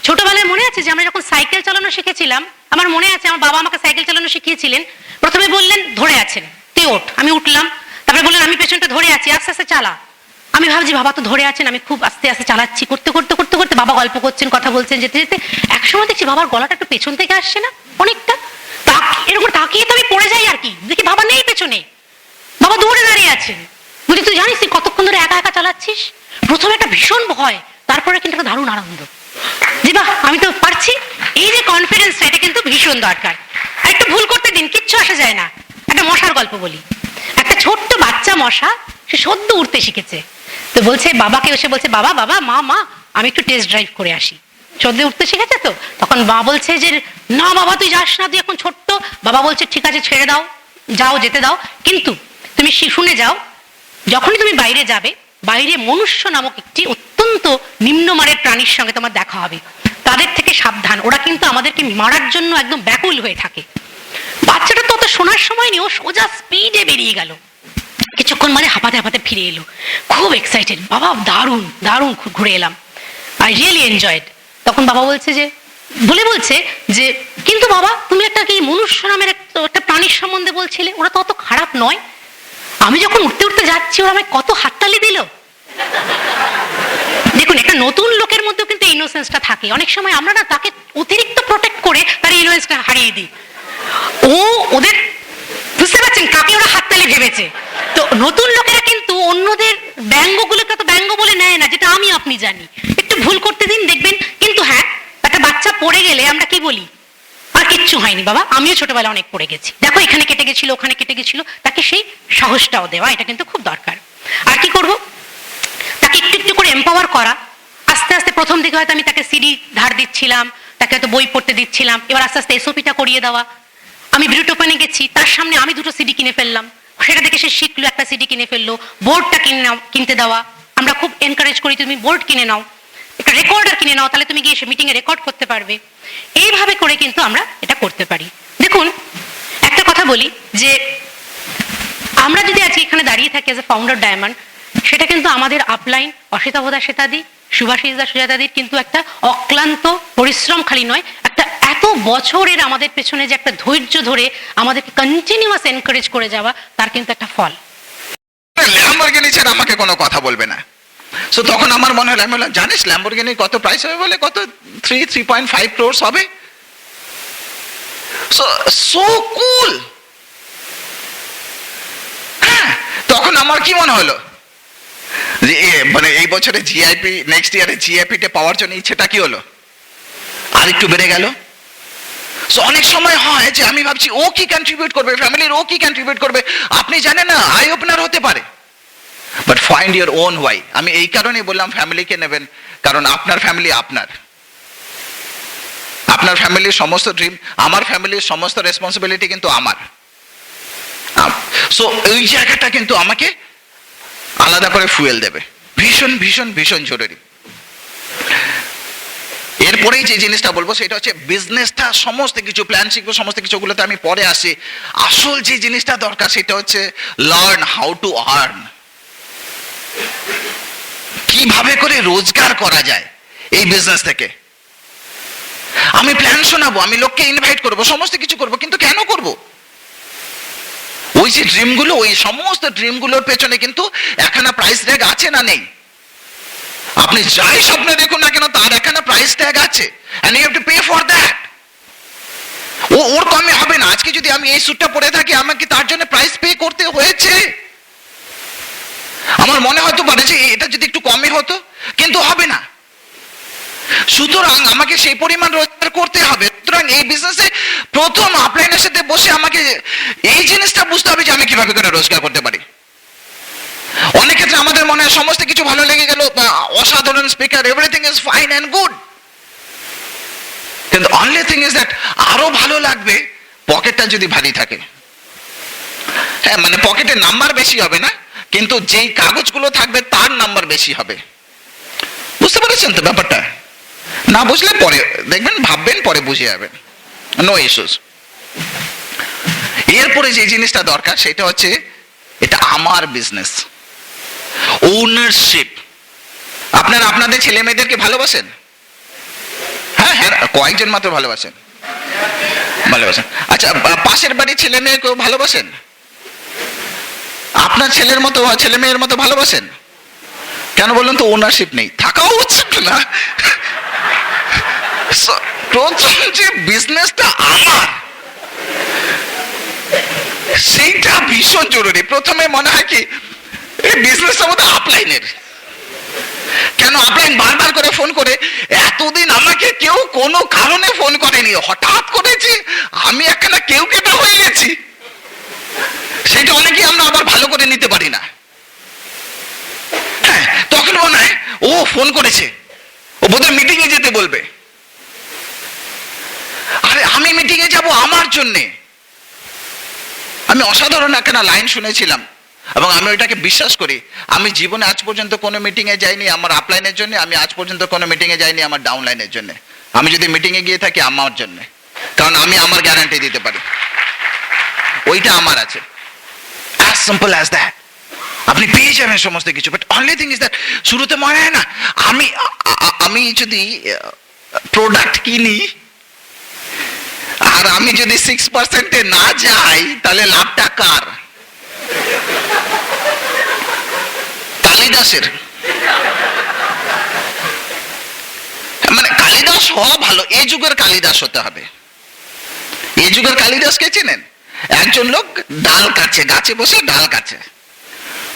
ছোটবেলায় মনে আছে যে আমরা যখন সাইকেল চালানো শিখেছিলাম, আমার মনে আছে আমার বাবা আমাকে সাইকেল চালানো শিখিয়েছিলেন। প্রথমে বললেন ধরে আছেন, তুই ওঠ, আমি উঠলাম। তারপরে বললেন আমি পেছনটা ধরে আছি, আস্তে আস্তে চালা। আমি ভাবছি বাবা তো ধরে আছেন, আমি খুব আস্তে আস্তে চালাচ্ছি। করতে করতে করতে করতে বাবা গল্প করছেন, কথা বলছেন, যেতে যেতে একসময় দেখছি বাবার গলাটা একটু পেছন থেকে আসছে না অনেকটা, এরকম তাকিয়ে তো আমি পড়ে যাই আর কি, দেখি বাবা নেই পেছনে, বাবা দৌড়ে দাঁড়িয়ে আছেন। বলছি তুই জানিস তুই কতক্ষণ ধরে একা একা চালাচ্ছিস? প্রথমে একটা ভীষণ ভয়, তারপরে কিন্তু একটা দারুণ আনন্দ যে বাহ আমি তো পারছি। এই যে কনফিডেন্সটা, এটা কিন্তু ভীষণ দরকার। আর একটু ভুল করতে দিন, কিচ্ছু আসা যায় না। একটা মশার গল্প বলি। একটা ছোট্ট বাচ্চা মশা, সে সদ্য উঠতে শিখেছে, তো বলছে বাবাকে, এসে বলছে বাবা বাবা মা মা আমি একটু টেস্ট ড্রাইভ করে আসি। সদ্য উঠতে শিখেছে তো, তখন মা বলছে যে না বাবা তুই যাস না, তুই এখন ছোট্ট। বাবা বলছে ঠিক আছে ছেড়ে দাও, যাও যেতে দাও, কিন্তু তুমি শুনে যাও, যখনই তুমি বাইরে যাবে, বাইরে মনুষ্য নামক একটি অত্যন্ত নিম্নমানের প্রাণীর সঙ্গে তোমার দেখা হবে, তাদের থেকে সাবধান, ওরা কিন্তু আমাদেরকে মারার জন্য একদম ব্যাকুল হয়ে থাকে। বাচ্চাটা তো অত শোনার সময় নেই, ও সোজা স্পিডে বেরিয়ে গেল। কিছুক্ষণ মানে হাঁপাতে হাঁপাতে ফিরে এলো, খুব এক্সাইটেড, বাবা দারুণ দারুণ ঘুরে এলাম, আই রিয়েলি এনজয়েড। তখন বাবা বলছে যে কিন্তু বাবা তুমি একটা কি মনুষ্য নামের একটা প্রাণীর সম্বন্ধে বলছিলে, ওরা তো অত খারাপ নয়। আমি যখন উঠতে উঠতে যাচ্ছি ওরা আমায় কত হাততালি দিল। দেখুন একটা নতুন লোকের মধ্যেও কিন্তু ইনোসেন্সটা থাকে। অনেক সময় আমরা না তাকে অতিরিক্ত প্রোটেক্ট করে তার ইনোসেন্সটা হারিয়ে দিই। ওদের বুঝতে পারছেন কাকে ওরা হাততালি ভেবেছে। তো নতুন লোকেরা কিন্তু অন্যদের ব্যঙ্গগুলোকে তো ব্যঙ্গ বলে নেয় না, যেটা আমি আপনি জানি। একটু ভুল করতে দিন, দেখবেন। কিন্তু হ্যাঁ, একটা বাচ্চা পড়ে গেলে আমরা কি বলি, আর কিচ্ছু হয়নি বাবা, আমিও ছোটবেলা অনেক পড়ে গেছি, দেখো এখানে কেটে গেছিল, ওখানে কেটে গেছিল, তাকে সেই সাহসটাও দেওয়া, এটা কিন্তু খুব দরকার। আর কি করব, তাকে একটু একটু করে এম্পাওয়ার করা। আস্তে আস্তে প্রথম দিকে হয়তো আমি তাকে সিডি ধার দিচ্ছিলাম, তাকে হয়তো বই পড়তে দিচ্ছিলাম, এবার আস্তে আস্তে এসওপিটা করিয়ে দেওয়া। আমি ব্রিটোপেনে গেছি, তার সামনে আমি 2টো সিডি কিনে ফেললাম, সেটা দেখে সে শিখলো, একটা সিডি কিনে ফেললো, বোর্ডটা কিনতে দেওয়া। আমরা খুব এনকারেজ করি, তুমি বোর্ড কিনে নাও, একটা রেকর্ডার কিনে নাও, তাহলে তুমি গিয়ে মিটিংয়ে রেকর্ড করতে পারবে। এইভাবে করে কিন্তু আমরা এটা করতে পারি। দেখুন একটা কথা বলি, যে আমরা যদি আজকে এখানে দাঁড়িয়ে থাকি অ্যাজ এ ফাউন্ডার ডায়মন্ড, সেটা কিন্তু আমাদের আপলাইন অসিতাভদা শ্বেতাদি, সুভাষিসদা সুজাতাদির কিন্তু একটা অক্লান্ত পরিশ্রম খালি নয়, একটা এত বছরের আমাদের পেছনে যে একটা ধৈর্য ধরে আমাদেরকে কন্টিনিউয়াস এনকারেজ করে যাওয়া, তার কিন্তু একটা ফল। ল্যাম্বরগিনি ছাড়া আমাকে কোনো কথা বলবে না। সো তখন আমার মনে হলো, আমি বললাম জানিস ল্যাম্বরগিনি কত প্রাইস হবে? বলে কত 3.5 crores হবে। সো কুল। হ্যাঁ, তখন আমার কি মনে হলো যে মানে এই বছরে জিআইপি, নেক্সট ইয়ারে জিআইপিটা পাওয়ার জন্য ইচ্ছেটা কি হলো, আর একটু বেড়ে গেল। সো অনেক সময় হয় যে আমি ভাবছি ও কি কন্ট্রিবিউট করবে, ফ্যামিলির ও কি কন্ট্রিবিউট করবে, আপনি জানেন না, আই ওপেনার হতে পারে। But find your own why. আমি এই কারণেই বললাম ফ্যামিলিকে নেবেন, কারণ আপনার ফ্যামিলি আপনার ফ্যামিলির সমস্ত ড্রিম, আমার ফ্যামিলির সমস্ত রেসপন্সিবিলিটি কিন্তু আমার। সো ওই জায়গাটা কিন্তু আমাকে আলাদা করে ফুয়েল দেবে, ভীষণ ভীষণ ভীষণ জরুরি। এরপরেই যে জিনিসটা বলবো সেটা হচ্ছে বিজনেসটা, সমস্ত কিছু প্ল্যান শিখবো, সমস্ত কিছুগুলোতে আমি পরে আসি। আসল যে জিনিসটা দরকার সেটা হচ্ছে লার্ন হাউ টু আর্ন, কিভাবে করে রোজগার করা যায় এই বিজনেস থেকে। আমি প্ল্যান শোনাবো, আমি লোককে ইনভাইট করবো, সমস্ত কিছু করবো, কিন্তু কেন করব? ওই যে ড্রিমগুলো, ওই সমস্ত ড্রিমগুলোর পেছনে কিন্তু একখানা প্রাইস ট্যাগ আছে না নেই? আপনি যাই স্বপ্নে দেখুন না কেন, তার একখানা প্রাইস ট্যাগ আছে, and you have to pay for that. ওর কমে হবে না। আজকে যদি আমি এই স্যুটটা পরে থাকি, আমাকে তার জন্য প্রাইস পে করতে হয়েছে। আমার মনে হয়তো পারে যে এটা যদি একটু কমে হতো, কিন্তু হবে না। সুতরাং আমাকে সেই পরিমাণ রোজগার করতে হবে। সুতরাং এই বিজনেসে প্রথম আপলাইনের সাথে বসে আমাকে এই জিনিসটা বুঝতে হবে যে আমি কিভাবে করে রোজগার করতে পারি। অনেক ক্ষেত্রে আমাদের মনে হয় সমস্ত কিছু ভালো লেগে গেল, অসাধারণ speaker, everything is fine and good, কিন্তু অনলি থিং ইজ দ্যাট আরো ভালো লাগবে পকেটটা যদি ভারী থাকে। হ্যাঁ, মানে পকেটের নাম্বার বেশি হবে না, কিন্তু যেই কাগজগুলো থাকবে তার নাম্বার বেশি হবে। বুঝতে পেরেছেন তো ব্যাপারটা? না বুঝলে পরে দেখবেন, ভাববেন, পরে বুঝে যাবেন, নো ইস্যুস। এরপরে যে জিনিসটা দরকার সেটা হচ্ছে এটা আমার বিজনেস, ওনারশিপ। আপনারা আপনাদের ছেলে মেয়েদেরকে ভালোবাসেন? হ্যাঁ হ্যাঁ, কয়েকজন মাত্র ভালোবাসেন। আচ্ছা, পাশের বাড়ির ছেলে মেয়েকেও ভালোবাসেন? আপনার ছেলের মতো, ছেলে মেয়ের মতো ভালোবাসেন? কেন বলুন তো? ওনারশিপ নেই, থাকাও উচিত না। প্রথম যে বিজনেসটা আমার, সেইটা ভীষণ জরুরি। প্রথমে মনে হয় কি এই বিজনেসটা মধ্যে আপলাইনের, কেন আপলাইন বারবার করে ফোন করে, এতদিন আমাকে কেউ কোনো কারণে ফোন করেনি, হঠাৎ করেছে আমি একখানা কেউ কেটা হয়ে গেছি। সেটা অনেকে আমরা আবার ভালো করে নিতে পারি না। হ্যাঁ, তখন মনে হয় ও ফোন করেছে, ও বোধহয় মিটিং এ যেতে বলবে। আরে আমি মিটিং এ যাব আমার জন্যে। আমি অসাধারণ একখানা লাইন শুনেছিলাম এবং আমি ওইটাকে বিশ্বাস করি। আমি জীবনে আজ পর্যন্ত কোনো মিটিং এ যাইনি আমার আপলাইনের জন্য, আমি আজ পর্যন্ত কোনো মিটিং এ যাইনি আমার ডাউনলাইনের জন্য। আমি যদি মিটিং এ গিয়ে থাকি আমার জন্য, কারণ আমি আমার গ্যারান্টি দিতে পারি, ওইটা আমার আছে। As simple as that. আপনি পেয়ে যাবেন সমস্ত কিছু, but only thing is that শুরুতে মনে হয় না আমি যদি প্রোডাক্ট কিনি আর আমি যদি 6% না যাই, তাহলে লাভটা কার? কালিদাসের। মানে কালিদাস হওয়া ভালো, এই যুগের কালিদাস হতে হবে। এই যুগের কালিদাসকে চেনেন? একজন লোক ডাল কাটছে, গাছে বসে ডাল কাটছে,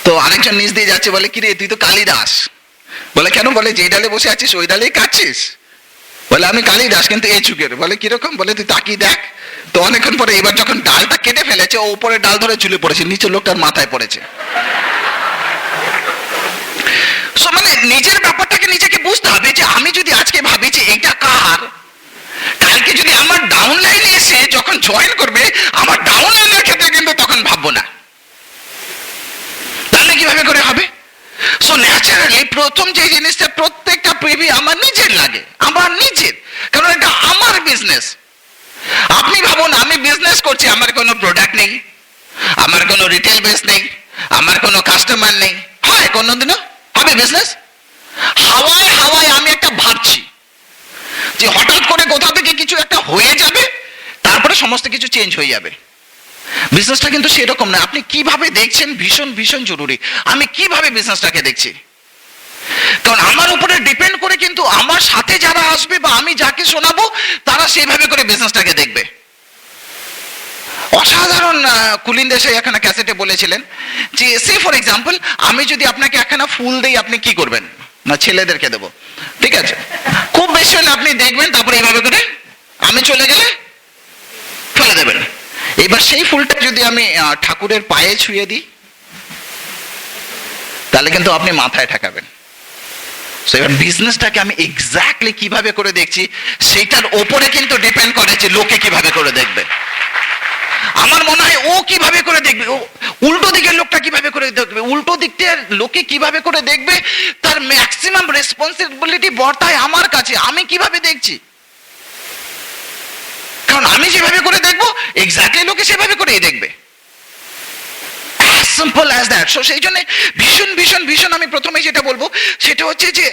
তো আরেকজন নিচ দিয়ে যাচ্ছে, বলে কিরে তুই তো কালিদাস। বলে কেন? বলে যে ডালে বসে আছিস ওই ডালেই কাটছিস। বলে আমি কালিদাস কিন্তু এই যুগের। বলে কিরকম? বলে তুই তাকিয়ে দেখ। তো অনেকক্ষণ পরে এবার যখন ডালটা কেটে ফেলেছে, ও উপরে ডাল ধরে ঝুলে পড়েছে, নিচের লোকটার মাথায় পড়েছে। সো মানে নিজের ব্যাপারটাকে নিজেকে বুঝতে হবে যে আমি যদি আজকে ভাবি যে এইটা কার, কালকে যদি আমার ডাউন লাইনে এসে যখন জয়েন করবে, আমার ডাউন লাইনের ক্ষেত্রে কিন্তু তখন ভাববো না। তাহলে কিভাবে করে হবে? সো ন্যাচারালি প্রথম যে জিনিসটা, প্রত্যেকটা প্রিভি আমার নিজের লাগে, আমার নিজের, কারণ এটা আমার বিজনেস। আপনি ভাবুন আমি বিজনেস করছি, আমার কোনো প্রোডাক্ট নেই, আমার কোনো রিটেল বেস নেই, আমার কোনো কাস্টমার নেই, হয় কোনোদিনও হবে বিজনেস? হাওয়ায় হাওয়ায় আমি একটা ভাবছি যে হঠাৎ করে কোথা থেকে কিছু একটা হয়ে যাবে, তারপরে সমস্ত কিছু চেঞ্জ হয়ে যাবে। বিজনেসটা কিন্তু সেরকম না। আপনি কিভাবে দেখছেন ভীষণ ভীষণ জরুরি। আমি কিভাবে বিজনেসটাকে দেখছি, কারণ আমার উপরে ডিপেন্ড করে কিন্তু আমার সাথে যারা আসবে বা আমি যাকে শোনাবো, তারা সেইভাবে করে বিজনেসটাকে দেখবে। অসাধারণ কুলিন দেশাই এখানে ক্যাসেটে বলেছিলেন যে সে ফর এক্সাম্পল, আমি যদি আপনাকে একখানা ফুল দেই, আপনি কি করবেন? না ছেলেদেরকে দেবো, ঠিক আছে? খুব বেশি হলে আপনি দেখবেন, তারপরে এইভাবে করে আমি চলে গেলে ফেলে দেবেন। এবার সেই ফুলটা যদি আমি ঠাকুরের পায়ে ছুঁয়ে দিই, তাহলে কিন্তু আপনি মাথায় ঠেকাবেন। সো এবার বিজনেসটাকে আমি এক্স্যাক্টলি কিভাবে করে দেখছি, সেটার ওপরে কিন্তু ডিপেন্ড করে যে লোকে কিভাবে করে দেখবে। আমার মনে হয় ও কিভাবে করে দেখবে, ও উল্টো দিকের লোকটা কিভাবে করে দেখবে, উল্টো দিকটার লোকে কিভাবে করে দেখবে, তার ম্যাক্সিমাম রেসপন্সিবিলিটি বর্তায় আমার কাছে। আমি কিভাবে দেখছি, কারণ আমি যেভাবে করে দেখবো এক্স্যাক্টলি লোকে সেভাবে করেই দেখবে। Simple as that. সো সেই জন্য ভীষণ ভীষণ ভীষণ আমি প্রথমে যেটা বলবো সেটা হচ্ছে যে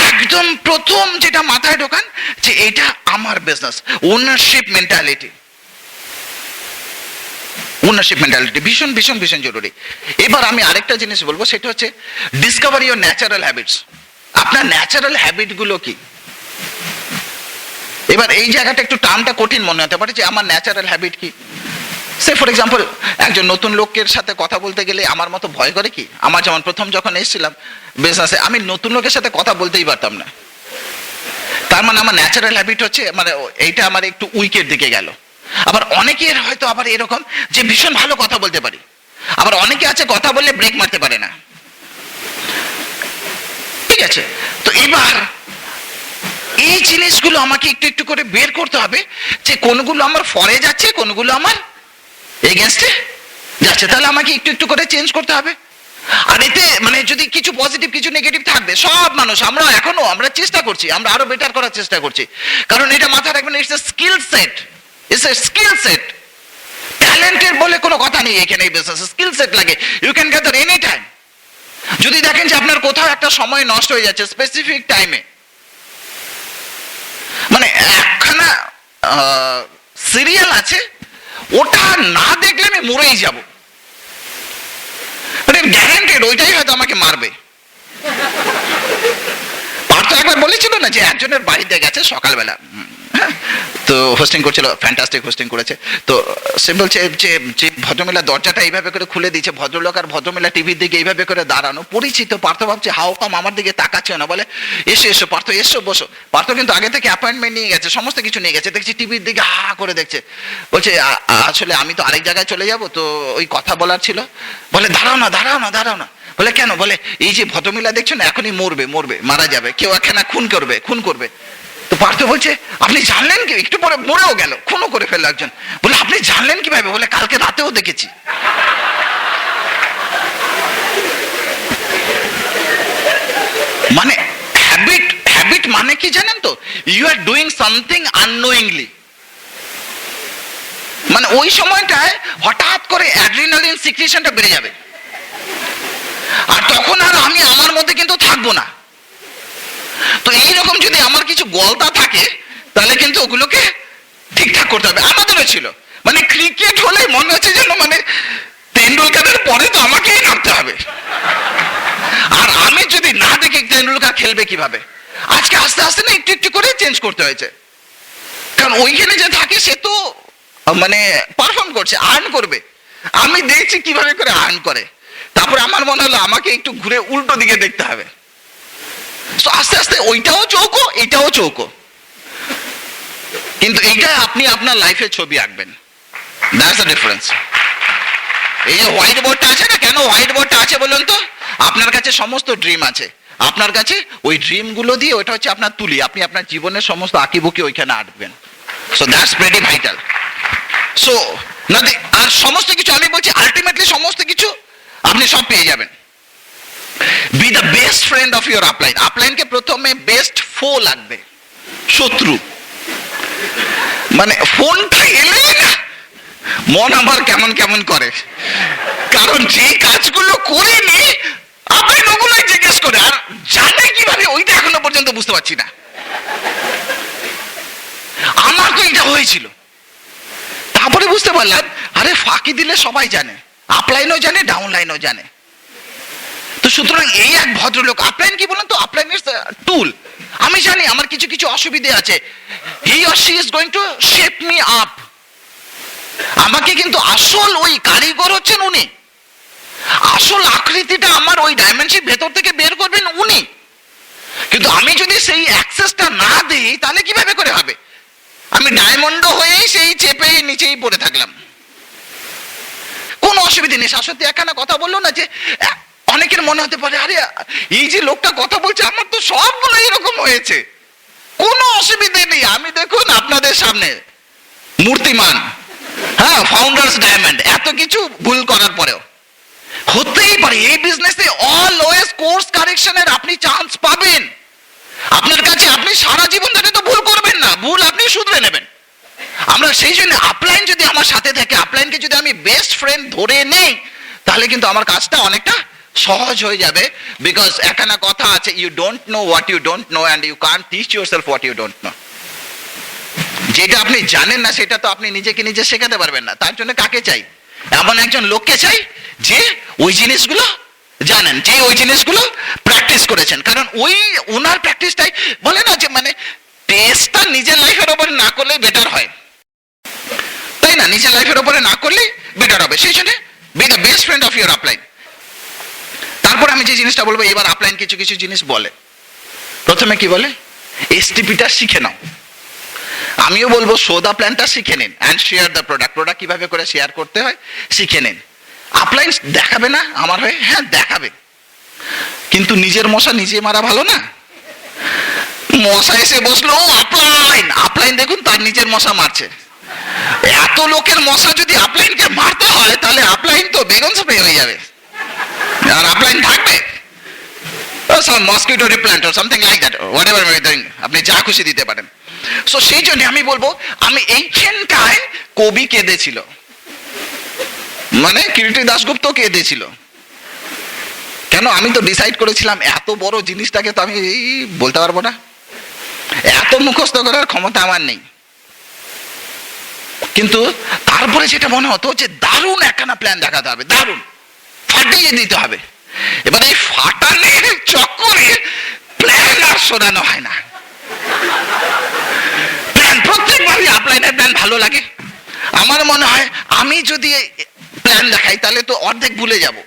একদম প্রথম যেটা মাথায় ঢোকান যে এটা আমার business. Ownership mentality, ownership mentality ভীষণ ভীষণ ভীষণ জরুরি। এবার আমি আরেকটা জিনিস বলবো, সেটা হচ্ছে ডিসকভার ইউর ন্যাচারাল হ্যাবিটস। আপনার ন্যাচারাল হ্যাবিট গুলো কি? এবার এই জায়গাটা একটু টার্মটা কঠিন মনে হতে পারে যে আমার ন্যাচারাল হ্যাবিট কি। সে ফর এক্সাম্পল, একজন নতুন লোকের সাথে কথা বলতে গেলে আমার মতো ভয় করে কি? আমার যেমন প্রথম যখন এসেছিলাম বিজনেসে, আমি নতুন লোকের সাথে কথা বলতেই পারতাম না। তার মানে আমার ন্যাচারাল হ্যাবিট হচ্ছে, মানে এইটা আমার একটু উইকের দিকে গেল। আবার অনেকের হয়তো আবার এরকম যে ভীষণ ভালো কথা বলতে পারি, আবার অনেকে আছে কথা বললে ব্রেক মারতে পারে না, ঠিক আছে? তো এবার এই জিনিসগুলো আমাকে একটু একটু করে বের করতে হবে যে কোনগুলো আমার ফরে যাচ্ছে, কোনগুলো আমার এগেনস্টে যাচ্ছে। তাহলে আমাকে একটু একটু করে চেঞ্জ করতে হবে। আর এতে মানে যদি কিছু পজিটিভ কিছু নেগেটিভ থাকবে, সব মানুষ আমরা এখনো আমরা চেষ্টা করছি, আমরা আরো বেটার করার চেষ্টা করছি। কারণ এটা মাথায় রাখবেন, it's a skill set, it's a skill set. ট্যালেন্টের বলে কোনো কথা নেই এখানে। এই বিজনেস স্কিল সেট লাগে, you can gather any time. যদি দেখেন যে আপনার কোথাও একটা সময় নষ্ট হয়ে যাচ্ছে স্পেসিফিক টাইমে, মানে একখানা সিরিয়াল আছে, ওটা না দেখলে আমি মরেই যাব, মানে গ্যারান্টেড ওইটাই হয়তো আমাকে মারবে। পার্থ একবার বলেছিল না যে একজনের বাড়িতে গেছে সকালবেলা, তো হোস্টিং করছিল, ফ্যান্টাস্টিক হোস্টিং করেছে। তো সে বলছে যে যে ভদ্রমহিলা দরজাটা এইভাবে করে খুলে দিয়েছে, ভদ্রলোক আর ভদ্রমহিলা টিভির দিকে এইভাবে করে দাঁড়ানো, পরিচিত। পার্থ ভাবছে হাও কাম আমার দিকে তাকাচ্ছে না, বলে এসো এসো পার্থ, এসো বসো। পার্থ কিন্তু আগে থেকে অ্যাপয়েন্টমেন্ট নিয়ে গেছে, সমস্ত কিছু নিয়ে গেছে, দেখছি টিভির দিকে হা করে দেখছে। বলছে আসলে আমি তো আরেক জায়গায় চলে যাব, তো ওই কথা বলার ছিল। বলে দাঁড়াও না দাঁড়াও না দাঁড়াও না। বলে কেন? বলে এই যে ভদ্রমহিলা দেখছো না, এখনই মরবে মরবে, মারা যাবে, কেউ একখানা খুন করবে খুন করবে। তো পার্থ বলছে আপনি জানলেন কি? একটু পরে মরেও গেল, খুনও করে ফেললো একজন। বলে আপনি জানলেন কিভাবে? বলে কালকে রাতেও দেখেছি। মানে হ্যাবিট, হ্যাবিট মানে কি জানেন তো? You are doing something unknowingly. মানে ওই সময়টায় হঠাৎ করে অ্যাড্রিনালিন সিক্রেশনটা বেড়ে যাবে, আর তখন আর আমি আমার মধ্যে কিন্তু থাকবো না। তো এইরকম যদি আমার কিছু গলতা থাকে, তাহলে কিন্তু ওগুলোকে ঠিকঠাক করতে হবে। আমাদেরও ছিল, মানে ক্রিকেট হলে মনে হচ্ছে যেন মানে তেন্ডুলকারের পরে তো আমাকেই নামতে হবে, আর আমি যদি না দেখি তেন্ডুলকার খেলবে কিভাবে। আজকে আস্তে আস্তে না একটু একটু করে চেঞ্জ করতে হয়েছে, কারণ ওইখানে যে থাকে সে তো মানে পারফর্ম করছে, আর্ন করবে। আমি দেখছি কিভাবে করে আর্ন করে, তারপর আমার মনে হলো আমাকে একটু ঘুরে উল্টো দিকে দেখতে হবে। তো আস্তে আস্তে ওইটাও চৌকো, এটাও চৌকো, কিন্তু এইটা আপনি আপনার লাইফের ছবি আঁকবেন। That's the difference. এই যে হোয়াইট বোর্ডটা আছে না, কেন হোয়াইট বোর্ডটা আছে বলুন তো? আপনার কাছে সমস্ত ড্রিম আছে, আপনার কাছে ওই ড্রিমগুলো দিয়ে ওইটা হচ্ছে আপনার তুলি, আপনি আপনার জীবনের সমস্ত আঁকিবুকি ওইখানে আঁকবেন। So that's very vital. So আর সমস্ত কিছু আমি বলছি আলটিমেটলি সমস্ত কিছু আপনি সব পেয়ে যাবেন। Be the best friend of your upline. আপলাইনকে প্রথমে বেস্ট ফো লাগবে, শত্রু। মানে ফোনটা এলেই না মন আমার কেমন কেমন করে, কারণ যে কাজগুলো করিনি আপনি ওগুলোই জিজ্ঞেস করে, আর জানে কিভাবে ওইটা এখনো পর্যন্ত বুঝতে পারছি না। আমার তো এটা হয়েছিল, তারপরে বুঝতে পারলাম আরে ফাঁকি দিলে সবাই জানে, আপলাইনও জানে ডাউনলাইনও জানে। তো সুতরাং এই এক ভদ্রলোক, আপলাইন কি বলুন তো, আপলাইন ইজ টুল। আমি জানি আমার কিছু কিছু অসুবিধে আছে, he or she is going to shape me up. আমাকে কিন্তু আসল ওই কারিগর হচ্ছেন উনি, আসল আকৃতিটা আমার ওই ডাইমেনশন ভেতর থেকে বের করবেন উনি। কিন্তু আমি যদি সেই অ্যাক্সেসটা না দিই তাহলে কিভাবে করে হবে? আমি ডায়মন্ড হয়েই সেই চেপে নিচেই পড়ে থাকলাম। কোনো অসুবিধা নেই। শাশ্বতী একখানা কথা বললো না যে অনেকের মনে হতে পারে আরে এই যে লোকটা কথা বলছে আমার তো সবগুলো এরকম হয়েছে। কোনো অসুবিধে নেই। আমি দেখুন আপনাদের সামনে মূর্তিমান, হ্যাঁ, ফাউন্ডার্স ডায়মন্ড, এত কিছু ভুল করার পরেও হতেই পারে। এই বিজনেসে অলওয়েজ কোর্স কারেকশনের আপনি চান্স পাবেন। আপনার কাছে আপনি সারা জীবন ধরে তো ভুল করবেন না, ভুল আপনি শুধরে নেবেন। আমরা সেই জন্য আপলাইন যদি আমার সাথে থাকে, আপলাইনকে যদি আমি বেস্ট ফ্রেন্ড ধরে নেই তাহলে কিন্তু আমার কাজটা অনেকটা সহজ হয়ে যাবে। বিকজ একখানা কথা আছে, you don't know what you don't know and you can't teach yourself what you don't know. যেটা আপনি জানেন না সেটা তো আপনি নিজেকে নিজে শেখাতে পারবেন না। তার জন্য কাকে চাই? এমন একজন লোককে চাই যে ওই জিনিসগুলো জানেন, যে ওই জিনিসগুলো প্র্যাকটিস করেছেন। কারণ ওই ওনার প্র্যাকটিসটাই বলে না যে মানে টেস্টটা নিজের লাইফের ওপরে না করলে বেটার হয়, তাই না? নিজের লাইফের ওপরে না করলে বেটার হবে। সেই জন্য B the best friend of your upline. তারপর আমি যে জিনিসটা বলবো, এবার আপলাইন কিছু কিছু জিনিস বলে। প্রথমে কি বলে? এসটিপিটা শিখে নাও। আমিও বলবো সোদা প্ল্যানটা শিখে নিন and share the product. Product কিভাবে করে শেয়ার করতে হয় শিখে নিন। আপলাইন দেখাবে না আমার হয়ে? হ্যাঁ দেখাবে, কিন্তু নিজের মশা নিজে মারা ভালো না? মশা এসে বসলো, আপলাইন আপলাইন দেখুন তার নিজের মশা মারছে। এত লোকের মশা যদি আপলাইনকে মারতে হয় তাহলে আপলাইন তো বেগুন স্প্রে হয়ে যাবে, আর আপলাইন থাকবে mosquito রিপ্ল্যান্ট or something like that, whatever we are doing, আপনি যা খুশি দিতে পারেন। সো সেই জন্য আমি বলবো, আমি এইখানটায় কবি কেঁদেছিল, মানে কীর্তি দাশগুপ্ত কেঁদেছিল। কেন? আমি তো ডিসাইড করেছিলাম এত বড় জিনিসটাকে তো আমি বলতে পারবো না, এত মুখস্থ করার ক্ষমতা আমার নেই। কিন্তু তারপরে যেটা মনে হতো যে দারুণ একখানা প্ল্যান দেখাতে হবে, দারুণ ফাটিয়ে দিতে হবে। এবার এই ফাটানোর চক্করে প্ল্যান আর শোনানো হয় না। প্ল্যান প্রত্যেকবারই আপলাইনের প্ল্যান ভালো লাগে। আমার মনে হয় আমি যদি প্ল্যান দেখাই তাহলে তো অর্ধেক ভুলে যাব,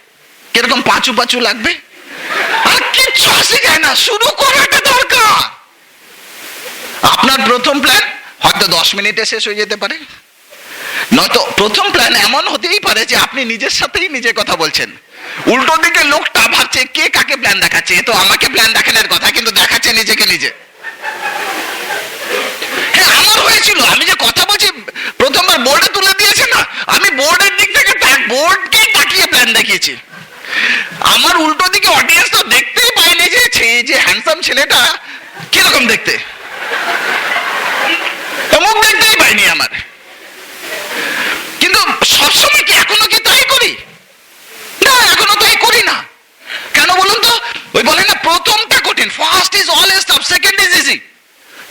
কিরকম পাঁচু পাঁচু লাগবে, আর কিচ্ছু আসে যায় না। শুরু করাটা দরকার। আপনার প্রথম প্ল্যান হয়তো 10 মিনিটে শেষ হয়ে যেতে পারে, নয়তো প্রথম প্ল্যান এমন হতেই পারে যে আপনি নিজের সাথেই নিজে কথা বলছেন, উল্টো দিকে লোকটা ভাবছে কে কাকে প্ল্যান দেখাচ্ছে, এ তো আমাকে প্ল্যান দেখানোর কথা কিন্তু দেখাচ্ছে নিজেকে নিজে। হ্যাঁ আমার হয়েছিল, আমি যে কথা বলছি প্রথমবার বোর্ডে তুলে দিয়েছে না, আমি বোর্ডের দিক থেকে বোর্ডকে তাকিয়ে প্ল্যান দেখিয়েছি। আমার উল্টো দিকে অডিয়েন্স তো দেখতেই পায়নি যে হ্যান্ডসাম ছেলেটা কিরকম দেখতে, মুখ দেখতেই পাইনি আমার। কিন্তু সবসময় কি এখনো কি তাই করি? না, এখনো তাই করি না। কেন বলুন তো? ওই বলে না প্রথমটা কঠিন, first is always tough, second is easy.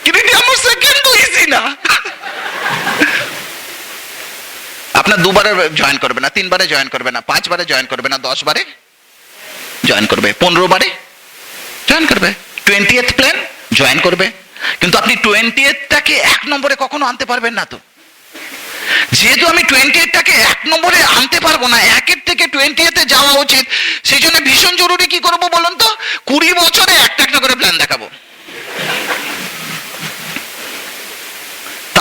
কিন্তু আমার সেকেন্ডও ইজি না। আপনার 2 বারে জয়েন করবে না, 3 বারে জয়েন করবে না, 5 বারে জয়েন করবে না, 10 বারে জয়েন করবে, 15 বারে জয়েন করবে, 20th প্ল্যান জয়েন করবে। কিন্তু আপনি 20th-টাকে 1 নম্বরে কখনো আনতে পারবেন না। তো যেহেতু আমি 20th-টাকে 1 নম্বরে আনতে পারবো না, 1-এর থেকে 20th-এ যাওয়া উচিত। সেই জন্য ভীষণ জরুরি কি করবো বলুন তো? 20 বছরে একটা একটা করে প্ল্যান দেখাবো।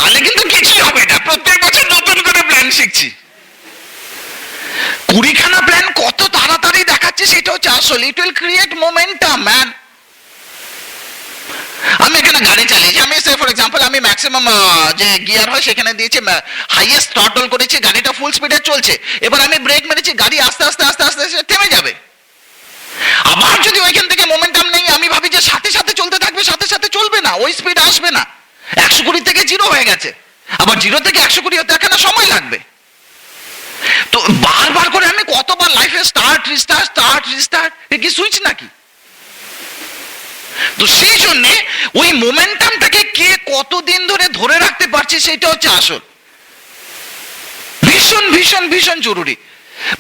তাহলে কিন্তু কিছুই হবে না। প্রত্যেক বছর নতুন করে প্ল্যান শিখছি। 20খানা প্ল্যান কত তাড়াতাড়ি দেখাচ্ছে সেটা হচ্ছে আসল। It will create momentum man. আমি এখানে গাড়ি চালিয়েছি, আমি সে ফর এক্সাম্পল আমি ম্যাক্সিমাম যে গিয়ার হয় সেখানে দিয়েছি, হাইয়েস্ট থ্রটল করেছি, গাড়িটা ফুল স্পিডে চলছে। এবার আমি ব্রেক মেরেছি, গাড়ি আস্তে আস্তে আস্তে আস্তে আস্তে থেমে যাবে। আবার যদি ওইখান থেকে মোমেন্টাম নেই, আমি ভাবি যে সাথে সাথে চলতে থাকবে, সাথে সাথে চলবে না, ওই স্পিড আসবে না। 120 থেকে 0 হয়ে গেছে, আবার 0 থেকে 120 হতে এখানে সময় লাগবে। তো বারবার করে আমি কতবার লাইফে স্টার্ট রিস্টার্ট স্টার্ট রিস্টার্ট, এ কি সুইচ নাকি? তো সেই জন্য ওই মোমেন্টামটাকে কে কতদিন ধরে ধরে রাখতে পারছে সেটা হচ্ছে আসল। ভীষণ ভীষণ ভীষণ জরুরি।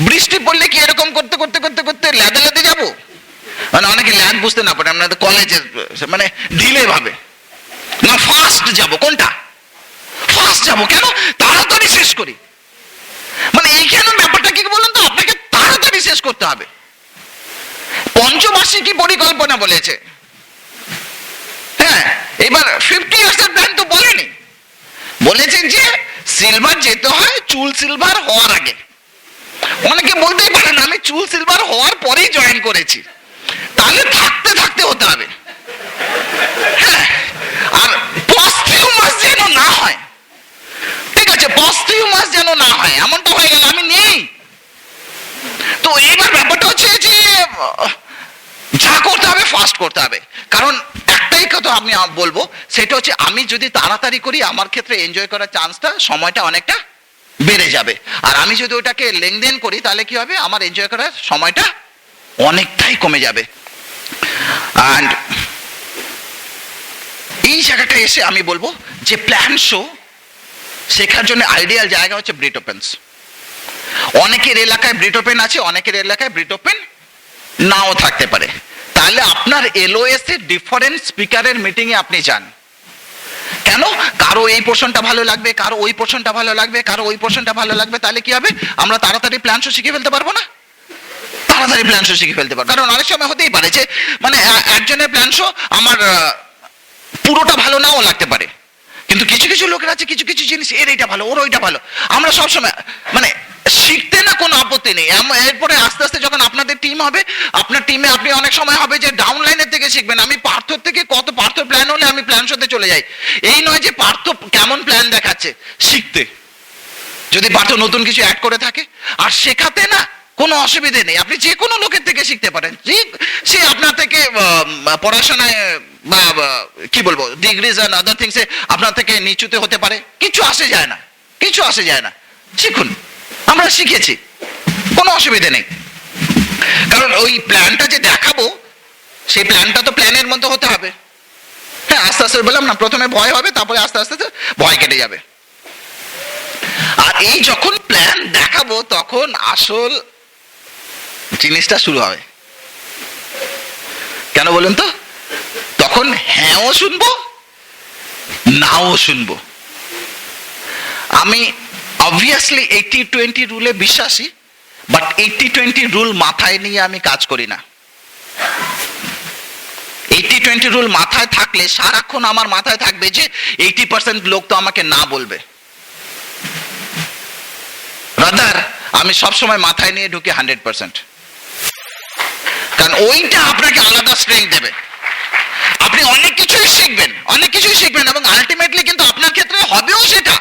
বৃষ্টি পড়লে কি এরকম করতে করতে করতে করতে ল্যাদে ল্যাদে যাবো? মানে অনেকে ল্যাদ বুঝতে না পারে, আপনাদের কলেজের মানে ঢিলে ভাবে না, ফাস্ট যাব। কোনটা ফাস্ট যাব? কেন? তাড়াতাড়ি শেষ করি। মানে এইখানে ব্যাপারটা কি বলুন তো, আপনাকে তাড়াতাড়ি শেষ করতে হবে। পঞ্চবার্ষিকী পরিকল্পনা বলেছে, হ্যাঁ, এবার 50 ইয়ার্সের প্ল্যান তো বলেনি, বলেছেন যে সিলভার যেতে হয় চুল সিলভার হওয়ার আগে। অনেকে বলতেই পারেন আমি চুল সিলভার হওয়ার পরেই জয়েন করেছি, তাহলে থাকতে থাকতে হতে হবে। হ্যাঁ, আর পস্টিউমাস যেন না হয়, ঠিক আছে, পস্টিউমাস যেন না হয়, এমনটা হয়ে গেল আমি নেই। তো এইবার ব্যাপারটা হচ্ছে যে যা করতে হবে ফাস্ট করতে হবে। কারণ একটাই কথা আমি বলবো, সেটা হচ্ছে আমি যদি তাড়াতাড়ি করি আমার ক্ষেত্রে এনজয় করার চান্সটা, সময়টা অনেকটা বেড়ে যাবে। আর আমি যদি ওটাকে লেনদেন করি তাহলে কি হবে, আমার এনজয় করার সময়টা অনেকটাই কমে যাবে। অ্যান্ড এই জায়গাটা এসে আমি বলবো যে প্ল্যান শো শেখার জন্য আইডিয়াল জায়গা হচ্ছে ব্রিট ওপেন্স। অনেকের এলাকায় ব্রিট ওপেন আছে, অনেকের এলাকায় ব্রিট ওপেন নাও থাকতে পারে। তাহলে আপনার এলওএস এর ডিফারেন্ট স্পিকারের মিটিং এ আপনি যান। কেন? কারো এই পোর্শনটা ভালো লাগবে, কারো ওই পোর্শনটা ভালো লাগবে, কারো ওই পোর্শনটা ভালো লাগবে। তাহলে কি হবে, আমরা তাড়াতাড়ি প্ল্যান শো শিখে ফেলতে পারবো না? তাড়াতাড়ি প্ল্যান শো শিখে ফেলতে পারবো। কারণ অনেক সময় হতেই পারে যে মানে একজনের প্ল্যান শো আমার পুরোটা ভালো নাও লাগতে পারে, কিন্তু কিছু কিছু লোকের আছে কিছু কিছু জিনিস এর এইটা ভালো, ওর ওইটা ভালো। আমরা সবসময় মানে শিখতে না কোনো আপত্তি নেই। এরপরে আস্তে আস্তে যখন আপনাদের টিম হবে, আপনার টিমে আপনি অনেক সময় হবে যে ডাউন লাইনের থেকে শিখবেন। আমি পার্থর থেকে পার্থর প্ল্যান হলে আমি প্ল্যান শোতে চলে যাই। এই নয় যে পার্থ কেমন প্ল্যান দেখাচ্ছে, শিখতে যদি পার্থ নতুন কিছু অ্যাড করে থাকে আর শেখাতে না কোনো অসুবিধে নেই। আপনি যে কোনো লোকের থেকে শিখতে পারেন, সে আপনার থেকে পড়াশোনায় বা কি বলবো ডিগ্রিজ অ্যান্ড আদার থিংসে আপনার থেকে নিচুতে হতে পারে, কিছু আসে যায় না, কিছু আসে যায় না। শিখুন, আমরা শিখেছি, কোনো অসুবিধে নেই। কারণ ওই প্ল্যানটা যে দেখাবো সেই প্ল্যানটা তো প্ল্যানের মধ্যে হতে হবে। হ্যাঁ, আস্তে আস্তে বললাম না, প্রথমে ভয় হবে, তারপরে আস্তে আস্তে ভয় কেটে যাবে। আর এই যখন প্ল্যান দেখাবো তখন আসল জিনিসটা শুরু হবে। কেন বলুন তো? তখন হ্যাঁও শুনবো, নাও শুনবো। আমি অবভিয়াসলি 80-20 রুলে বিশ্বাসী, বাট 80-20 রুল মাথায় নিয়ে আমি কাজ করি না। 80-20 রুল মাথায় থাকলে সারাক্ষণ আমার মাথায় থাকবে যে 80% লোক তো আমাকে না বলবে। রাদার আমি সবসময় মাথায় নিয়ে ঢুকি 100%, কারণ ওইটা আপনাকে আলাদা স্ট্রেংথ দেবে। আপনি অনেক কিছুই শিখবেন, অনেক কিছুই শিখবেন, এবং আলটিমেটলি কিন্তু আপনার ক্ষেত্রে হবেও সেটা।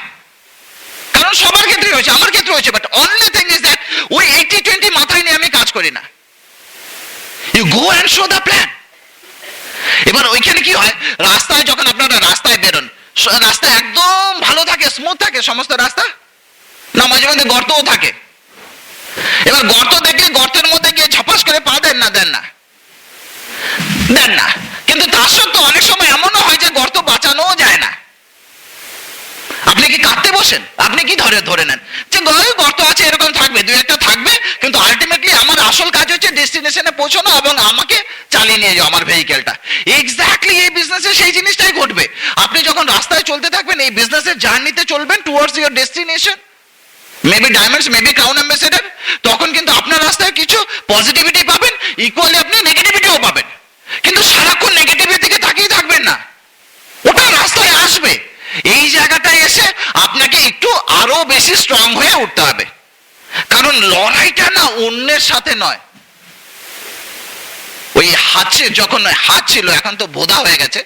কারণ সবার ক্ষেত্রে হয়েছে, আমার ক্ষেত্রে হয়েছে, but only thing is that ওই 80-20 মাথায় নিয়ে আমি কাজ করি না। You go and show the plan. এবার ওইখানে কি হয়, রাস্তায় যখন আপনারা রাস্তায় বেরোন, রাস্তা একদম ভালো থাকে, স্মুথ থাকে সমস্ত রাস্তা, না মাঝে মাঝে গর্তও থাকে। এবার গর্ত দেখে গর্তের মধ্যে গিয়ে ঝপাস করে পা দেন না? দেন না, দেন না। কিন্তু তার সত্ত্বেও অনেক সময় এমনও হয় যে গর্ত বাঁচানোও যায় না। আপনি কি কাঁদতে বসেন? আপনি কি ধরে নেন যে গর্ত আছে, এরকম থাকবে, দুই একটা থাকবে, কিন্তু আলটিমেটলি আমার আসল কাজ হচ্ছে ডেস্টিনেশনে পৌঁছানো এবং আমাকে চালিয়ে নিয়ে যাও আমার ভেহিকেলটা। এক্স্যাক্টলি এই বিজনেসে সেই জিনিসটাই ঘটবে। আপনি যখন রাস্তায় চলতে থাকবেন, এই বিজনেসের জার্নিতে চলবেন towards your destination, maybe diamonds, maybe crown ambassador, তখন কিন্তু আপনার রাস্তায় কিছু পজিটিভিটি পাবেন, ইকুয়ালি আপনি নেগেটিভিটিও পাবেন। কিন্তু সারাক্ষণ নেগেটিভিটির দিকে তাকিয়ে থাকবেন না, ওটা রাস্তায় আসবে। এই জায়গাটায় এসে আপনাকে একটু আরো বেশি স্ট্রং হয়ে উঠতে হবে, কারণ লড়াইটা না অন্যের সাথে নয়। ওই হাঁচে যখন হাঁচ ছিল, এখন তো বোধা হয়ে গেছে,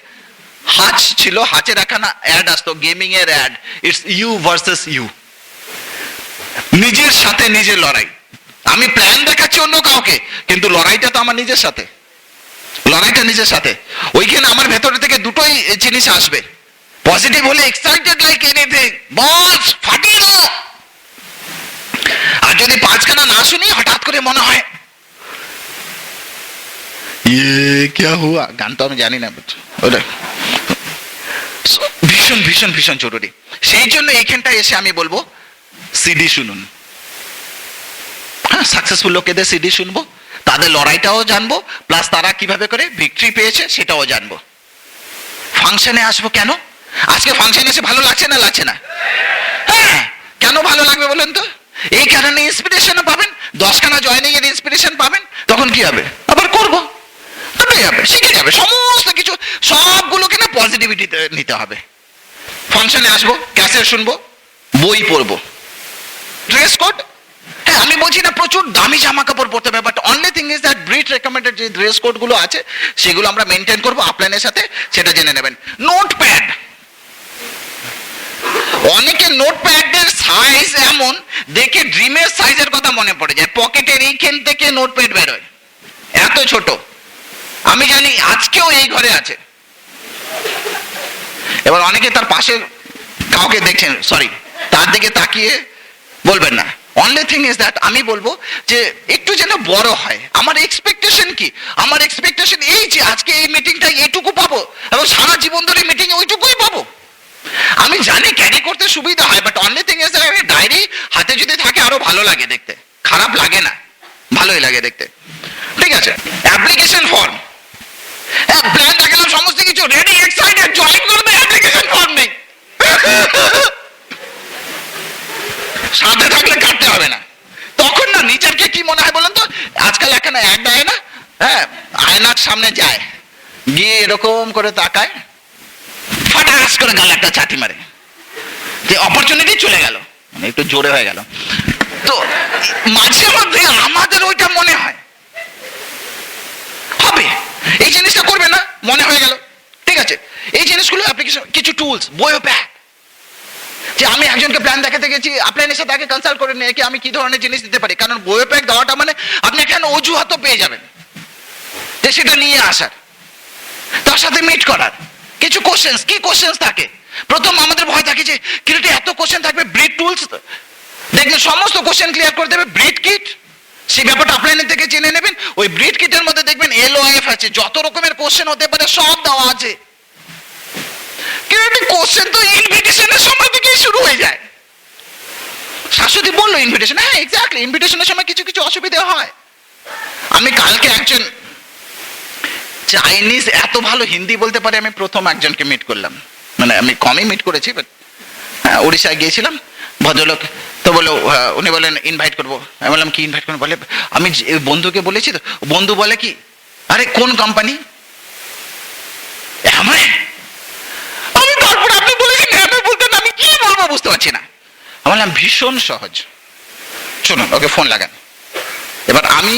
হাঁচ ছিল, হাঁচের একখানা অ্যাড আসতো, গেমিং এর ad, it's you versus you, নিজের সাথে নিজের লড়াই। আমি প্ল্যান দেখাচ্ছি অন্য কাউকে, কিন্তু লড়াইটা তো আমার নিজের সাথে, লড়াইটা নিজের সাথে। ওইখানে আমার ভেতরে থেকে দুটোই জিনিস আসবে। পজিটিভ হলে এক্সাইটেড লাইক এনিথিং, বস ফাটিয়ে দাও। আর যদি পাঁচখানা না শুনি, হঠাৎ করে মনে হয় ইয়ে क्या हुआ, গান তো আমি জানি না, ওটা ভীষণ ভীষণ ভীষণ জরুরি। সেই জন্য এইখানটায় এসে আমি বলবো সিডি শুনুন। হ্যাঁ, সাকসেসফুল লোকেদের সিডি শুনবো, তাদের লড়াইটাও জানবো, প্লাস তারা কিভাবে করে ভিক্টরি পেয়েছে সেটাও জানবো। ফাংশনে আসবো কেন? আজকে ফাংশনে এসে ভালো লাগছে না, লাগছে না? হ্যাঁ, কেন ভালো লাগবে বলেন তো? এই কারণে ইন্সপিরেশনও পাবেন, 10খানা জয়েনিং এর ইন্সপিরেশন পাবেন, তখন কি হবে? আবার করবো, যাবে, শিখে যাবে, সমস্ত কিছু সবগুলোকে না পজিটিভিটিতে নিতে হবে। ফাংশনে আসবো, ক্যাসেট শুনবো, বই পড়বো, ড্রেস কোড। হ্যাঁ, আমি বলছি না প্রচুর দামি জামা কাপড় পরতে হবে, but only thing is that ব্রিট রেকমেন্ডেড যে ড্রেস কোড গুলো আছে সেগুলো আমরা মেনটেন করবো আপলাইনের সাথে, সেটা জেনে নেবেন। নোটপ্যাড, অনেকে নোটপ্যাডের সাইজ এমন দেখে ড্রিমের সাইজের কথা মনে পড়ে যায়, পকেটের এইখান থেকে নোটপ্যাড বেরোয়, এত ছোট। আমি জানি আজকেও এই ঘরে আছে। এবার অনেকে তার পাশে কাউকে দেখছেন, সরি, তার দিকে তাকিয়ে বলবেন না। অনলি থিং ইজ দ্যাট আমি বলবো যে একটু যেন বড় হয়। আমার এক্সপেকটেশন কি? আমার এক্সপেকটেশন এই যে আজকে এই মিটিংটা এইটুকু পাবো এবং সারা জীবন ধরে মিটিং ওইটুকুই পাবো। আমি জানি ক্যারি করতে সুবিধা হয়, but only thing is that diary হাতে যদি থাকে আরো ভালো লাগে দেখতে, খারাপ লাগে না, ভালোই লাগে দেখতে। ঠিক আছে, অ্যাপ্লিকেশন ফর্ম, প্ল্যান দেখালাম, সমস্ত কিছু রেডি, এক্সাইটেড, জয়েন করবে, অ্যাপ্লিকেশন ফর্ম নেই। সাথে থাকলে কাটতে হবে না। তখন না নিজেরকে কি মনে হয় বলেন তো? আজকাল এখানে এক দেয় না, হ্যাঁ, আয়নার সামনে যায়, গিয়ে এরকম করে তাকায়, ফাটাস করে গালে একটা চাটি মারে, যে অপরচুনিটি চলে গেল, মানে একটু জোরে হয়ে গেল। তো মাঝে মধ্যে আমাদের ওইটা মনে হয় হবে, এই জিনিসটা করবে না, মনে হয়ে গেল, ঠিক আছে। এই জিনিসগুলো অ্যাপ্লিকেশন, কিছু টুলস, বইও প্যাক, যে আমি একজনকে প্ল্যান দেখাতে গেছি, আপনার সাথে তাকে কনসাল্ট করে নিয়ে কি আমি কি ধরনের জিনিস দিতে পারি, কারণ বইও প্যাক দেওয়াটা মানে আপনি এখানে অজুহাতও পেয়ে যাবেন যে সেটা নিয়ে আসার, তার সাথে মিট করার। কিছু কোশ্চেন্স, কি কোশ্চেন্স থাকে? প্রথম আমাদের ভয় থাকে যে কিরটে এত কোশ্চেন থাকবে, ব্রিড টুলস দেখবেন সমস্ত কোশ্চেন ক্লিয়ার করে দেবে, ব্রিড কিট, সেই ব্যাপারটা আপনার থেকে জেনে নেবেন। ওই ব্রিড কিটের মধ্যে দেখবেন LOF আছে, যত রকমের কোশ্চেন হতে পারে সব দেওয়া আছে। কিন্তু কোশ্চেন তো ইনভিটেশনের সময় থেকেই শুরু হয়ে যায়। শাশ্বতী বললো ইনভিটেশন, হ্যাঁ এক্স্যাক্টলি, ইনভিটেশনের সময় কিছু কিছু অসুবিধা হয়। আমি কালকে একজন চাইনিজ এত ভালো হিন্দি বলতে পারে আমি প্রথম একজনকে মিট করলাম, মানে আমি কমই মিট করেছি, বাট হ্যাঁ, উড়িষ্যায় গিয়েছিলাম, ভদ্রলোক। তো বললো, উনি বলেন ইনভাইট করবো। আমি বললাম কি ইনভাইট করবো? বলে আমি বন্ধুকে বলেছি। তো বন্ধু বলে কি, আরে কোন কোম্পানি? আমি তারপরে আপনি বলেছেন আমি বলতেন, আমি কি বলবো বুঝতে পারছি না। আমি বললাম ভীষণ সহজ, শুনুন, ওকে ফোন লাগান। এবার আমি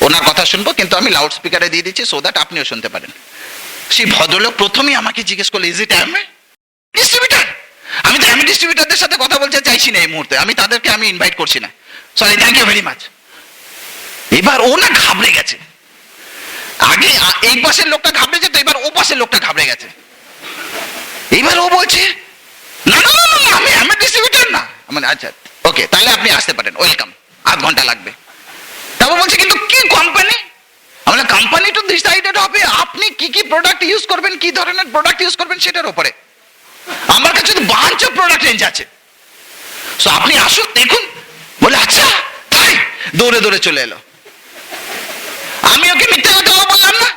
ওনার কথা শুনবো, কিন্তু আমি লাউড স্পিকারে দিয়ে দিচ্ছি সো দ্যাট আপনিও শুনতে পারেন। সেই ভদ্রলোক প্রথমেই আমাকে জিজ্ঞেস করলো, ইজ ইট ডিস্ট্রিবিউটার? আমি তো আমি ডিস্ট্রিবিউটারদের সাথে কথা বলতে চাইছি না এই মুহূর্তে, আমি তাদেরকে আমি ইনভাইট করছি না, sorry, thank you very much. এবার ও না ঘাবড়ে গেছে, আগে এই পাশের লোকটা ঘাবড়ে যেত, এবার ও পাশের লোকটা ঘাবড়ে গেছে। এবার ও বলছে না না না না, আমি আমার ডিস্ট্রিবিউটার না। মানে আচ্ছা ওকে, তাহলে আপনি আসতে পারেন, ওয়েলকাম, আধ ঘন্টা লাগবে। তারপর বলছে কিন্তু কি কোম্পানি? আমরা কোম্পানি তো ডিসাইডেড হবে আপনি কি কি প্রোডাক্ট ইউজ করবেন, কি ধরনের প্রোডাক্ট ইউজ করবেন সেটার উপরে। আমার কাছে তো বাঞ্চ অফ প্রোডাক্ট রেঞ্জ আছে, সো আপনি আসুন দেখুন। বলে আচ্ছা তাই, দৌড়ে দৌড়ে চলে এলো। আমি ওকে মিথ্যে কথা বললাম না,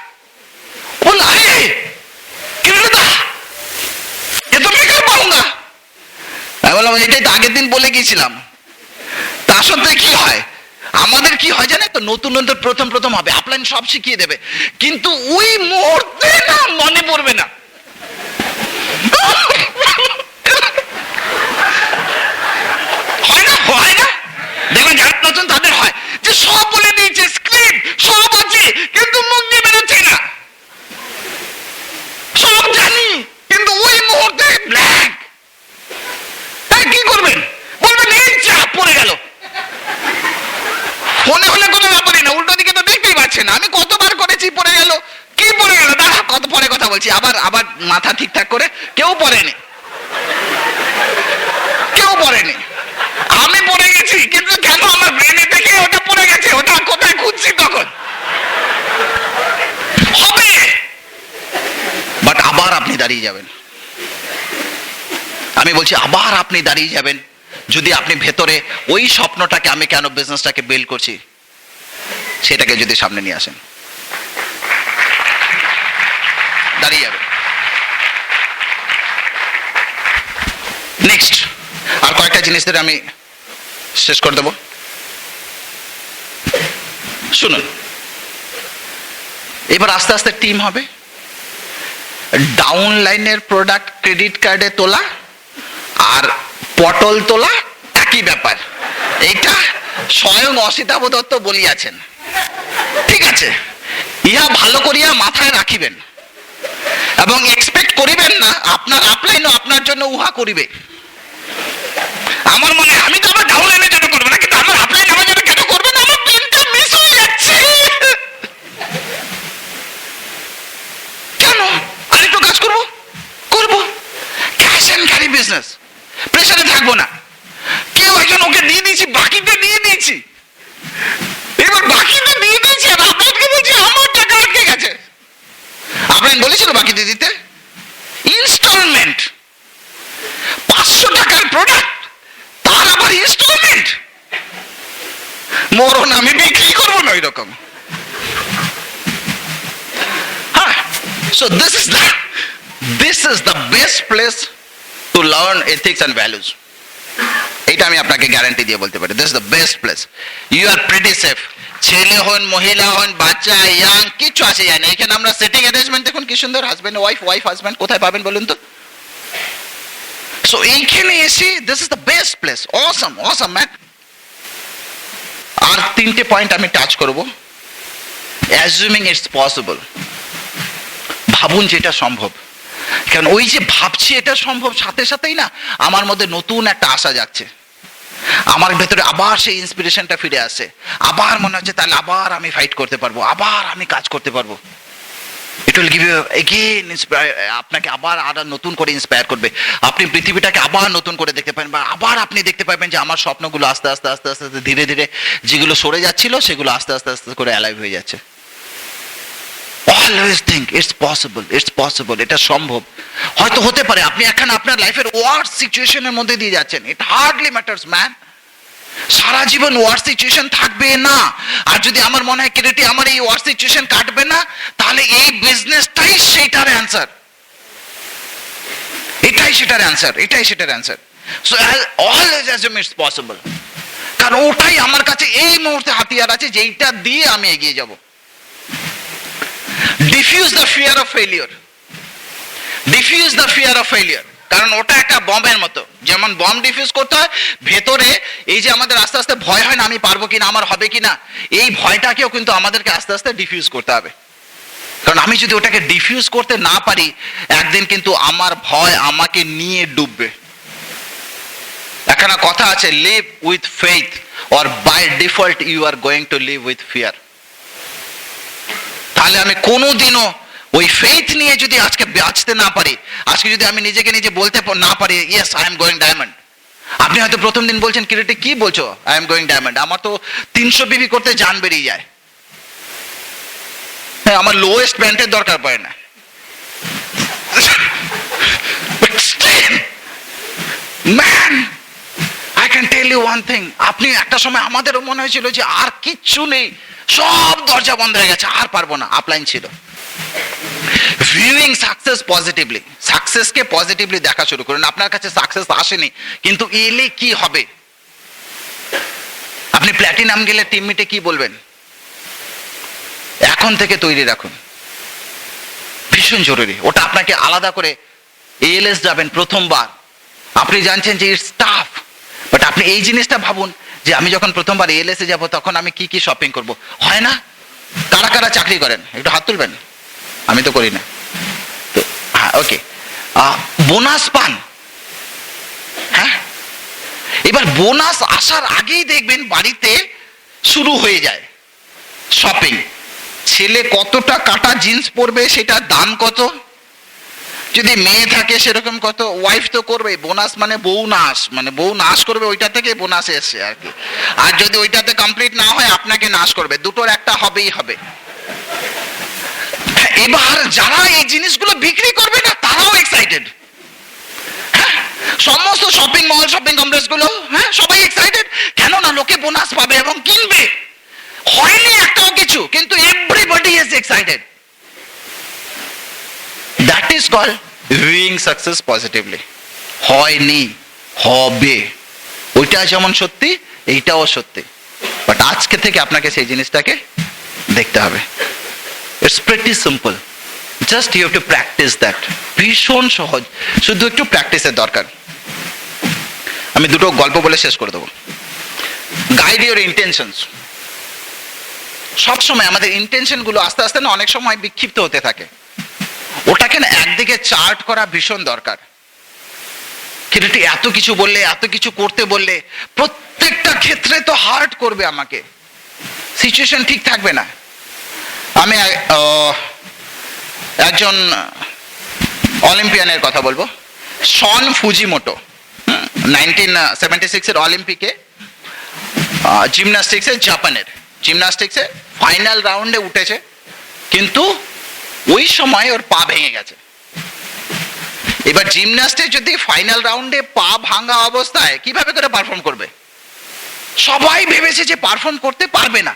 বলল আরে কিরণদা এ তো মেকআপ পাউঙ্গা। আমি বললাম এটাই তো আগের দিন বলে গিয়েছিলাম। তার সত্ত্বে কি হয়, আমাদের কি হয় জানেন তো, নতুন নতুন প্রথম প্রথম হবে, আপলাইন সব শিখিয়ে দেবে, কিন্তু ওই মুহূর্তে না মনে পড়বে না। নির্বাচন তাদের হয় যে সব বলে দিয়েছে, স্ক্রিপ্ট সব আছে, কিন্তু মুখ দিয়ে বেরোচ্ছে না। সব জানি, কিন্তু ওই মুহূর্তে ব্ল্যাঙ্ক। কি করবেন? বলবেন এই চাপ পড়ে গেল। ফোনে হলে কোনো ব্যাপারই না, উল্টো দিকে তো দেখতেই পাচ্ছেন। আমি কতবার করেছি, পড়ে গেল। কি পড়ে গেল? দাঁড়া, কত পরে কথা বলছি। আবার মাথা ঠিকঠাক করে। কেউ পড়েনি, কেউ পড়েনি। আমি পড়ে গেছি, কিন্তু কেন আমার ব্রেনে থেকে ওটা পড়ে গেছে, ওটা কোথায় খুঁজছি তখন হবে। বাট আবার আপনি দাঁড়িয়ে যাবেন। আমি বলছি আবার আপনি দাঁড়িয়ে যাবেন যদি আপনি ভেতরে ওই স্বপ্নটাকে, আমি কেন বিজনেসটাকে বিল্ড করছি, সেটাকে যদি সামনে নিয়ে আসেন, দাঁড়িয়ে যাবেন। নেক্সট আর কয়েকটা জিনিস ধরে আমি শেষ করে দেব। শুনুন, এবার আস্তে আস্তে টিম হবে। ডাউন লাইনের প্রোডাক্ট ক্রেডিট কার্ডে তোলা আর পটল তোলা একই ব্যাপার। এইটা স্বয়ং অসিতাভ দত্ত বলিয়াছেন। ঠিক আছে, ইহা ভালো করিয়া মাথায় রাখিবেন এবং এক্সপেক্ট করিবেন না আপনার আপলাইনও আপনার জন্য উহা করিবে। আমার মনে, আমি তো আমার ডাউন লাইনের জন্য করবো না, কিন্তু আমার আপলাইন আমার জন্য কেন করবে না? আমার পেনটা মিস হয়ে যাচ্ছে কেন? আরেকটু কাজ করবো, করবো। ক্যাশ এন্ড ক্যারি বিজনেস, প্রেসারে থাকবো না। কেউ একজন ওকে দিয়ে দিয়েছি, বাকিতে দিয়ে দিয়েছি, এবার বাকিতে দিয়ে দিয়েছি, আর আপনাকে বলছি আমার টাকা আটকে গেছে। আপনার বলেছিল বাকিতে দিতে, ইনস্টলমেন্ট 500 টাকার প্রোডাক্ট, তার আবার ইনস্টলমেন্ট। মরণ, আমি বিক্রি করবো না ওইরকম। হ্যাঁ, so this is the best place to learn ethics and values. এটা আমি আপনাকে গ্যারান্টি দিয়ে বলতে পারি, this is the best place. You are pretty safe. ছেলে হন, মহিলা হন, বাচ্চা, ইয়াং, কিচ্ছু আসে যায় না। এখানে আমরা সেটিং অ্যারেঞ্জমেন্ট দেখুন কি সুন্দর। হাজব্যান্ড ওয়াইফ, ওয়াইফ হাজব্যান্ড, কোথায় পাবেন বলুন তো? সো এইখানে এসে this is the best place. Awesome, awesome man. আর 3টে পয়েন্ট আমি টাচ করব। অ্যাজুমিং ইটস পসিবল, ভাবুন যেটা সম্ভব। কারণ ওই যে ভাবছি এটা সম্ভব, সাথে সাথেই না আমার মধ্যে নতুন একটা আশা যাচ্ছে। আমার ভেতরে আবার সেই ইন্সপিরেশনটা ফিরে আসে। আবার মনে হচ্ছে তাহলে আবার আমি ফাইট করতে পারবো, আবার আমি কাজ করতে পারবো। It will give you again, আপনাকে আবার নতুন করে ইন্সপায়ার করবে। আপনি পৃথিবীটাকে আবার নতুন করে দেখতে পাবেন, বা আবার আপনি দেখতে পাবেন যে আমার স্বপ্নগুলো আস্তে আস্তে আস্তে আস্তে আস্তে ধীরে ধীরে যেগুলো সরে যাচ্ছিল সেগুলো আস্তে আস্তে আস্তে করে অ্যালাইভ হয়ে যাচ্ছে। Always think it's possible, it's possible, এটা সম্ভব। হয়তো হতে পারে আপনি এখন আপনার লাইফের ওয়ার্স্ট সিচুয়েশনের মধ্যে দিয়ে যাচ্ছেন। ইট হার্ডলি ম্যাটার্স ম্যান। সারা জীবন ওয়ার্স্ট সিচুয়েশন থাকবে না। আর যদি আমার মনে হয় কিরেটি আমার এই ওয়ার্স্ট সিচুয়েশন কাটবে না, তাহলে এই বিজনেসটাই সেটার অ্যান্সার। এটাই সেটার অ্যান্সার, এটাই সেটার answer. So always assume it's possible, কারণ ওটাই আমার কাছে এই মুহূর্তে হাতিয়ার আছে যেইটা দিয়ে আমি এগিয়ে যাব। Diffuse the fear of failure, diffuse the fear of failure. কারণ ওটা একটা বম্বের মতো, যেমন বম ডিফিউজ করতে হয় ভেতরে। এই যে আমাদের আস্তে আস্তে ভয় হয় না, আমি পারবো কিনা, আমার হবে কিনা, এই ভয়টাকেও কিন্তু আমাদেরকে আস্তে আস্তে ডিফিউজ করতে হবে। কারণ আমি যদি ওটাকে ডিফিউজ করতে না পারি, একদিন কিন্তু আমার ভয় আমাকে নিয়ে ডুববে। এখানে কথা আছে, live with faith or by default you are going to live with fear. তাহলে আমি কোনোদিনও ওই ফেইথ নিয়ে যদি আজকে বাঁচতে না পারি, আজকে যদি আমি নিজেকে নিজে বলতে না পারি yes I am going diamond. আপনি হয়তো প্রথম দিন বলছেন কিরেটে কি বলছো, আই এম গোয়িং ডায়মন্ড, আমার তো 300 বিবি করতে জান বেরিয়ে যায়। হ্যাঁ, আমার লোয়েস্ট প্যান্টের দরকার পড়ে না। Man, I can tell you one thing, আপনি একটা সময় আমাদেরও মনে হয়েছিল যে আর কিচ্ছু নেই, সব দরজা বন্ধ হয়ে গেছে, আর পারবো না, আপলাইন ছিল। ভিউইং সাকসেস পজিটিভলি, সাকসেসকে পজিটিভলি দেখা শুরু করুন। আপনার কাছে সাকসেস আসেনি, কিন্তু এলে কি হবে? আপনি প্ল্যাটিনাম গেলে টিম মিটে কি বলবেন? এখন থেকে তৈরি রাখুন, ভীষণ জরুরি। ওটা আপনাকে আলাদা করে এএলএস যাবেন প্রথমবার, আপনি জানছেন যে ইটস টাফ, বাট আপনি এই জিনিসটা ভাবুন যে আমি যখন প্রথমবার এলএসে যাব তখন আমি কি কি শপিং করব, হয় না? কারা কারা চাকরি করেন একটু হাত তুলবেন, আমি তো করি না। তো হ্যাঁ, ওকে, বোনাস পান, হ্যাঁ, এবার বোনাস আসার আগেই দেখবেন বাড়িতে শুরু হয়ে যায় শপিং। ছেলে কতটা কাটা জিন্স পরবে, সেটার দাম কত, যদি মেয়ে থাকে সেরকম কত, ওয়াইফ তো করবে। বোনাস মানে বউ নাশ, মানে বউ নাশ করবে, ওইটা থেকে বোনাস এসছে আর কি। আর যদি ওইটাতে কমপ্লিট না হয় আপনাকে নাশ করবে, দুটোর একটা হবেই হবে। এবার যারা এই জিনিসগুলো বিক্রি করবে না তারাও এক্সাইটেড, সমস্ত শপিং মল শপিং কমপ্লেক্স গুলো, হ্যাঁ, সবাই এক্সাইটেড। কেন না লোকে বোনাস পাবে এবং কিনবে। হয়নি একটাও কিছু, কিন্তু everybody is excited. That is called viewing success positively. হয়নি, হবে, ওইটা যেমন সত্যি এইটাও সত্যি, বাট আজকে থেকে আপনাকে সেই জিনিসটাকে দেখতে হবে। It's pretty simple, just you have to practice that. ভীষণ সহজ, শুধু একটু প্র্যাকটিসের দরকার। আমি দুটো গল্প বলে শেষ করে দেবো। Guide your intentions. সবসময় আমাদের ইন্টেনশনগুলো আস্তে আস্তে না অনেক সময় বিক্ষিপ্ত হতে থাকে। ওটাকে না একদিকে চার্ট করা ভীষণ দরকার। কিন্তু এত কিছু বললে, এত কিছু করতে বললে প্রত্যেকটা ক্ষেত্রে তো হার্ট করবে আমাকে, সিচুয়েশন ঠিক থাকবে না। আমি একজন অলিম্পিয়ানের কথা বলবো, শন ফুজিমোটো। 1976 অলিম্পিকে জিমন্যাস্টিক্সে, জাপানের জিমন্যাস্টিক্সে ফাইনাল রাউন্ডে উঠেছে, কিন্তু ওই সময় ওর পা ভেঙে গেছে। এবার জিমন্যাস্টিক যদি ফাইনাল রাউন্ডে পা ভাঙা অবস্থায় কিভাবে করে পারফর্ম করবে? সবাই ভেবেছে যে পারফর্ম করতে পারবে না,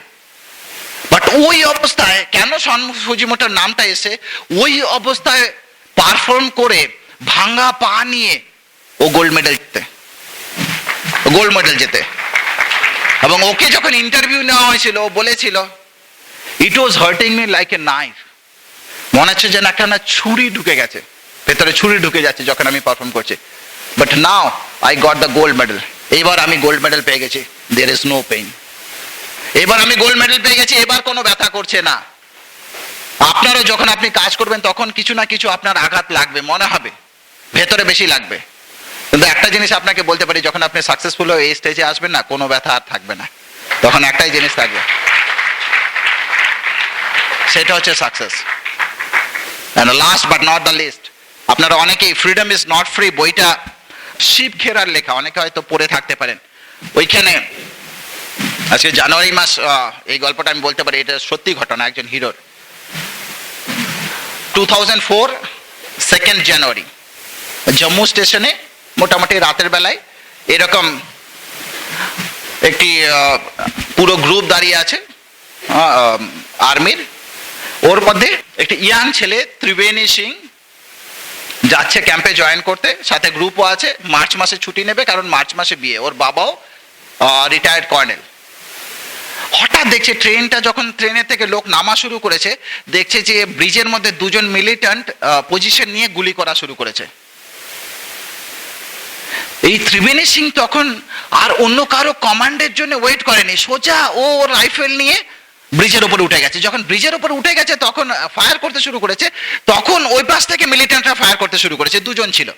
বাট ওই অবস্থায়, কেন শন ফুজিমোটোর নামটা এসে, ওই অবস্থায় পারফর্ম করে ভাঙা পা নিয়ে ও গোল্ড মেডেল জেতে। এবং ওকে যখন ইন্টারভিউ নেওয়া হয়েছিল ও বলেছিল, it was hurting me like a knife. মনে হচ্ছে যেন একটা না ছুরি ঢুকে গেছে, ভেতরে ছুরি ঢুকে যাচ্ছে যখন আমি পারফর্ম করছি। But now I got the gold medal. এবার আমি গোল্ড মেডেল পেয়ে গেছি, দেয়ার ইজ নো পেইন। এবার আমি গোল্ড মেডেল পেয়ে গেছি, এবার কোনো ব্যথা করছে না। আপনারও যখন আপনি কাজ করবেন তখন কিছু না কিছু আপনার আঘাত লাগবে, মনে হবে ভেতরে বেশি লাগবে, কিন্তু একটা জিনিস আপনাকে বলতে পারি, যখন আপনি সাকসেসফুল হয়ে এই স্টেজে আসবেন না, কোনো ব্যথা আর থাকবে না। তখন একটাই জিনিস থাকবে, সেটা হচ্ছে success. And last but not the least, আপনারা অনেকেই ফ্রিডম ইজ নট ফ্রি বইটা শিব খেরার লেখা, অনেকে হয়তো পড়ে থাকতে পারেন। ওইখানে আজকে জানুয়ারি মাস, এই গল্পটা আমি বলতে পারি, এটা সত্যি ঘটনা একজন হিরোর। 2004 2nd জানুয়ারি জম্মু স্টেশনে মোটামুটি রাতের বেলায় এরকম একটি পুরো গ্রুপ দাঁড়িয়ে আছে আর্মির। ওর মধ্যে একটি ইয়াং ছেলে ত্রিবেণী সিং যাচ্ছে ক্যাম্পে জয়েন করতে, সাথে গ্রুপও আছে। মার্চ মাসে ছুটি নেবে, কারণ মার্চ মাসে বিয়ে। ওর বাবাও রিটায়ার্ড কর্নেল। হঠাৎ দেখছে ট্রেনটা, যখন ট্রেনের থেকে লোক নামা শুরু করেছে, দেখছে যে ব্রিজের মধ্যে দুজন মিলিট্যান্ট পজিশন নিয়ে গুলি করা শুরু করেছে। এই ত্রিবেণী সিং তখন আর অন্য কারো কমান্ডের জন্য ওয়েট করেনি, সোজা ও রাইফেল নিয়ে ব্রিজের উপরে উঠে গেছে। যখন ব্রিজের উপরে উঠে গেছে তখন ফায়ার করতে শুরু করেছে, তখন ওই পাশ থেকে মিলিট্যান্টরা ফায়ার করতে শুরু করেছে। দুজন ছিল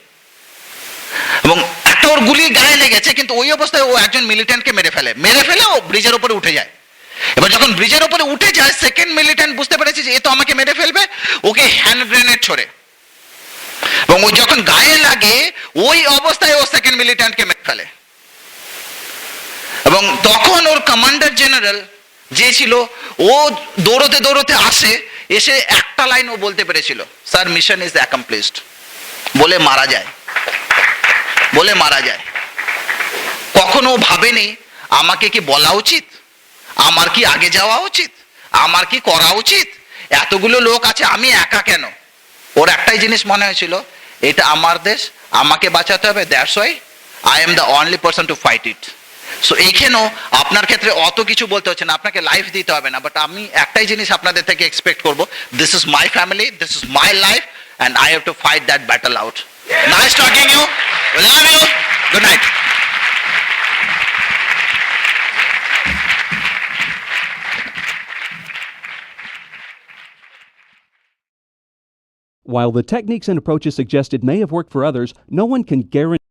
এবং একটা ওর গুলি গায়ে লেগেছে, কিন্তু ওই অবস্থায় ও একজন মিলিট্যান্টকে মেরে ফেলে ও ব্রিজের উপরে উঠে যায়। এবার যখন ব্রিজের উপরে উঠে যায়, সেকেন্ড মিলিট্যান্ট বুঝতে পেরেছে যে এ তো আমাকে মেরে ফেলবে, ওকে হ্যান্ড গ্রেনেড ছোড়ে, এবং ও যখন গায়ে লাগে ওই অবস্থায় ও সেকেন্ড মিলিট্যান্টকে মেরে ফেলে। এবং তখন ওর কমান্ডার জেনারেল যে ছিল, ও দৌড়তে দৌড়তে আসে, এসে একটা লাইন ও বলতে পেরেছিল, স্যার মিশন ইজ অ্যাকমপ্লিশড, বলে মারা যায়। কখনো ভাবেনি আমাকে কি বলা উচিত, আমার কি আগে যাওয়া উচিত, আমার কি করা উচিত, এতগুলো লোক আছে আমি একা কেন। ওর একটাই জিনিস মনে হয়েছিল, এটা আমার দেশ, আমাকে বাঁচাতে হবে, that's why I am the only person to fight it. So এইখানেও আপনার ক্ষেত্রে অত কিছু বলতে হচ্ছে না, আপনাকে লাইফ দিতে হবে না, বাট আমি একটাই জিনিস আপনাদের থেকে এক্সপেক্ট করবো, this is my family, this is my life, and I have to fight that battle out. Nice talking you, love you, good night. While the techniques and approaches suggested may have worked for others, no one can guarantee